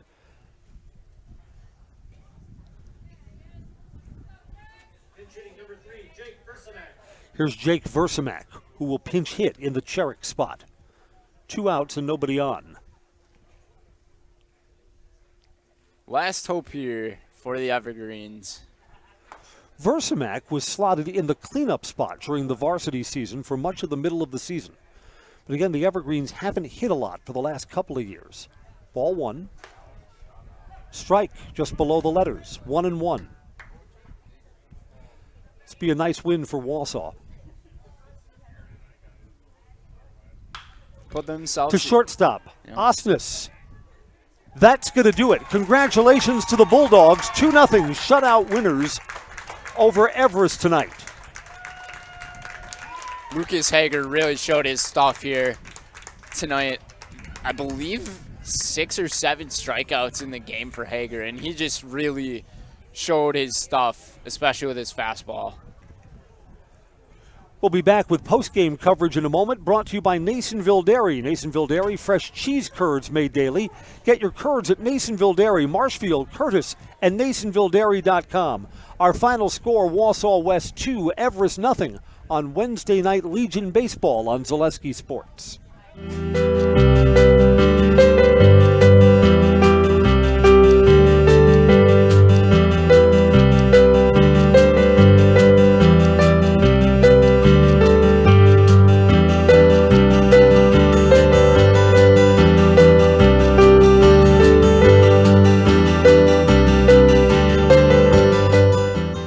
Here's Jake Versamak, who will pinch hit in the Cherick spot. 2 outs and nobody on. Last hope here for the Evergreens. Versamak was slotted in the cleanup spot during the varsity season for much of the middle of the season. But again, the Evergreens haven't hit a lot for the last couple of years. Ball 1. Strike just below the letters. 1-1. This be a nice win for Wausau. Put themselves to shortstop. Yeah. Osnes. That's going to do it. Congratulations to the Bulldogs. 2-0 shutout winners over Everest tonight. Lucas Hager really showed his stuff here tonight. I believe 6 or 7 strikeouts in the game for Hager, and he just really showed his stuff, especially with his fastball. We'll be back with post-game coverage in a moment, brought to you by Nasonville Dairy. Nasonville Dairy, fresh cheese curds made daily. Get your curds at Nasonville Dairy, Marshfield, Curtis, and NasonvilleDairy.com. Our final score, Wausau West 2, Everest 0 on Wednesday Night Legion Baseball on Zaleski Sports.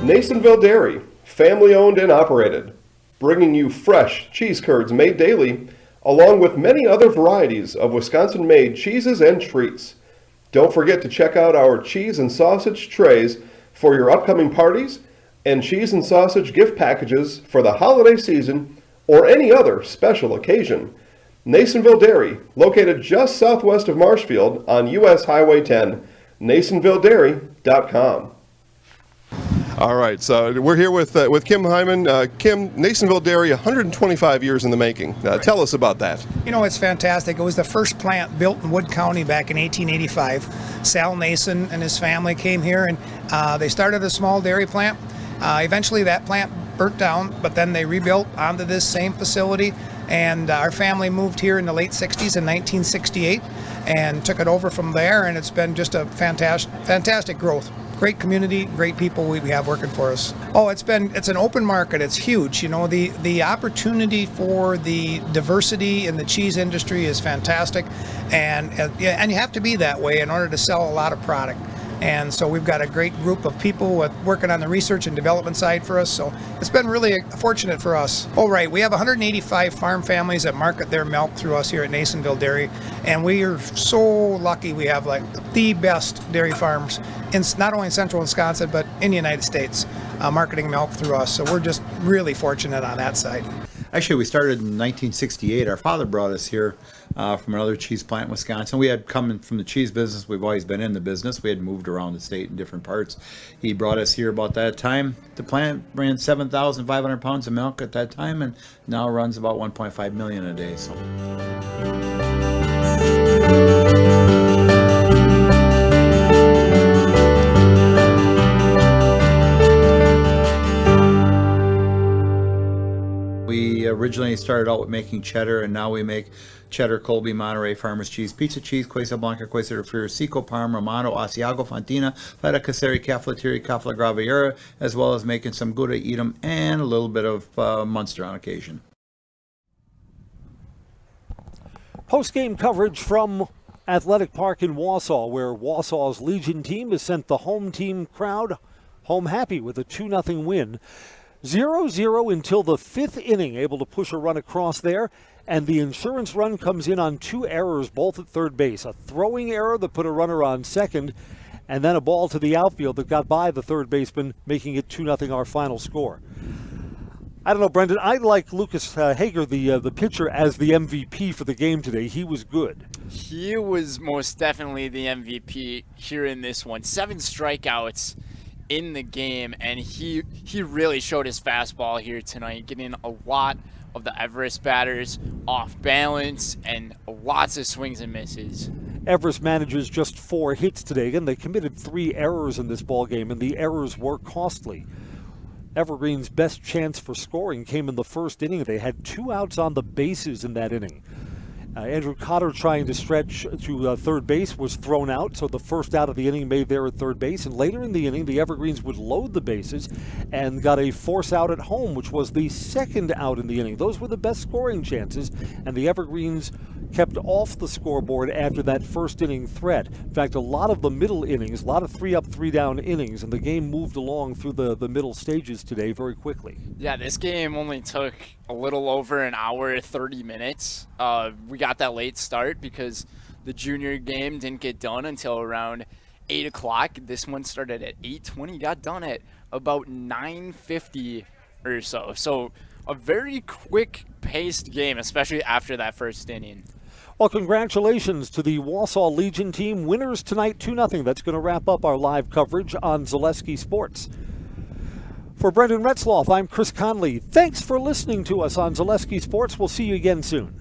Nasonville Dairy, family owned and operated, bringing you fresh cheese curds made daily, along with many other varieties of Wisconsin-made cheeses and treats. Don't forget to check out our cheese and sausage trays for your upcoming parties and cheese and sausage gift packages for the holiday season or any other special occasion. Nasonville Dairy, located just southwest of Marshfield on US Highway 10, NasonvilleDairy.com. All right, so we're here with Kim Hyman. Kim, Nasonville Dairy, 125 years in the making. Tell us about that. You know, it's fantastic. It was the first plant built in Wood County back in 1885. Sal Nason and his family came here, and they started a small dairy plant. Eventually that plant burnt down, but then they rebuilt onto this same facility, and our family moved here in the late 60s in 1968 and took it over from there, and it's been just a fantastic growth. Great community, great people we have working for us. Oh, it's an open market. It's huge. You know, the opportunity for the diversity in the cheese industry is fantastic, and you have to be that way in order to sell a lot of product. And so we've got a great group of people working on the research and development side for us. So it's been really fortunate for us. Oh, right. We have 185 farm families that market their milk through us here at Nasonville Dairy. And we are so lucky we have like the best dairy farms in not only in central Wisconsin, but in the United States, marketing milk through us. So we're just really fortunate on that side. Actually, we started in 1968. Our father brought us here from another cheese plant in Wisconsin. We had come from the cheese business. We've always been in the business. We had moved around the state in different parts. He brought us here about that time. The plant ran 7,500 pounds of milk at that time, and now runs about 1.5 million a day. So. We originally started out with making cheddar, and now we make cheddar, Colby, Monterey, Farmers Cheese, Pizza Cheese, Quesa Blanca, Quesa de Friar, Seco, Parma, Romano, Asiago, Fontina, Feta Caseri, Cafetieri, Cafla Graviera, as well as making some Gouda Edam and a little bit of Munster on occasion. Post-game coverage from Athletic Park in Wausau, where Wausau's Legion team has sent the home team crowd home happy with a 2-0 win. 0-0 until the 5th inning, able to push a run across there, and the insurance run comes in on 2 errors, both at third base. A throwing error that put a runner on second, and then a ball to the outfield that got by the third baseman, making it 2-0 our final score. I don't know, Brendan, I like Lucas Hager, the pitcher, as the MVP for the game today. He was good. He was most definitely the MVP here in this one. 7 strikeouts in the game, and he really showed his fastball here tonight, getting a lot of the Everest batters off balance and lots of swings and misses. Everest manages just 4 hits today. Again, they committed 3 errors in this ball game, and the errors were costly. Evergreen's best chance for scoring came in the first inning. They had 2 outs on the bases in that inning. Andrew Cotter, trying to stretch to third base, was thrown out, so the first out of the inning made there at third base. And later in the inning, the Evergreens would load the bases and got a force out at home, which was the second out in the inning. Those were the best scoring chances, and the Evergreens kept off the scoreboard after that first inning threat. In fact, a lot of the middle innings, a lot of 3-up, 3-down innings, and the game moved along through the middle stages today very quickly. Yeah, this game only took a little over an hour, 30 minutes. We got that late start because the junior game didn't get done until around 8 o'clock. This one started at 8:20, got done at about 9:50 or so. So a very quick-paced game, especially after that first inning. Well, congratulations to the Wausau Legion team. Winners tonight, 2-0. That's going to wrap up our live coverage on Zaleski Sports. For Brendan Retzloff, I'm Chris Conley. Thanks for listening to us on Zaleski Sports. We'll see you again soon.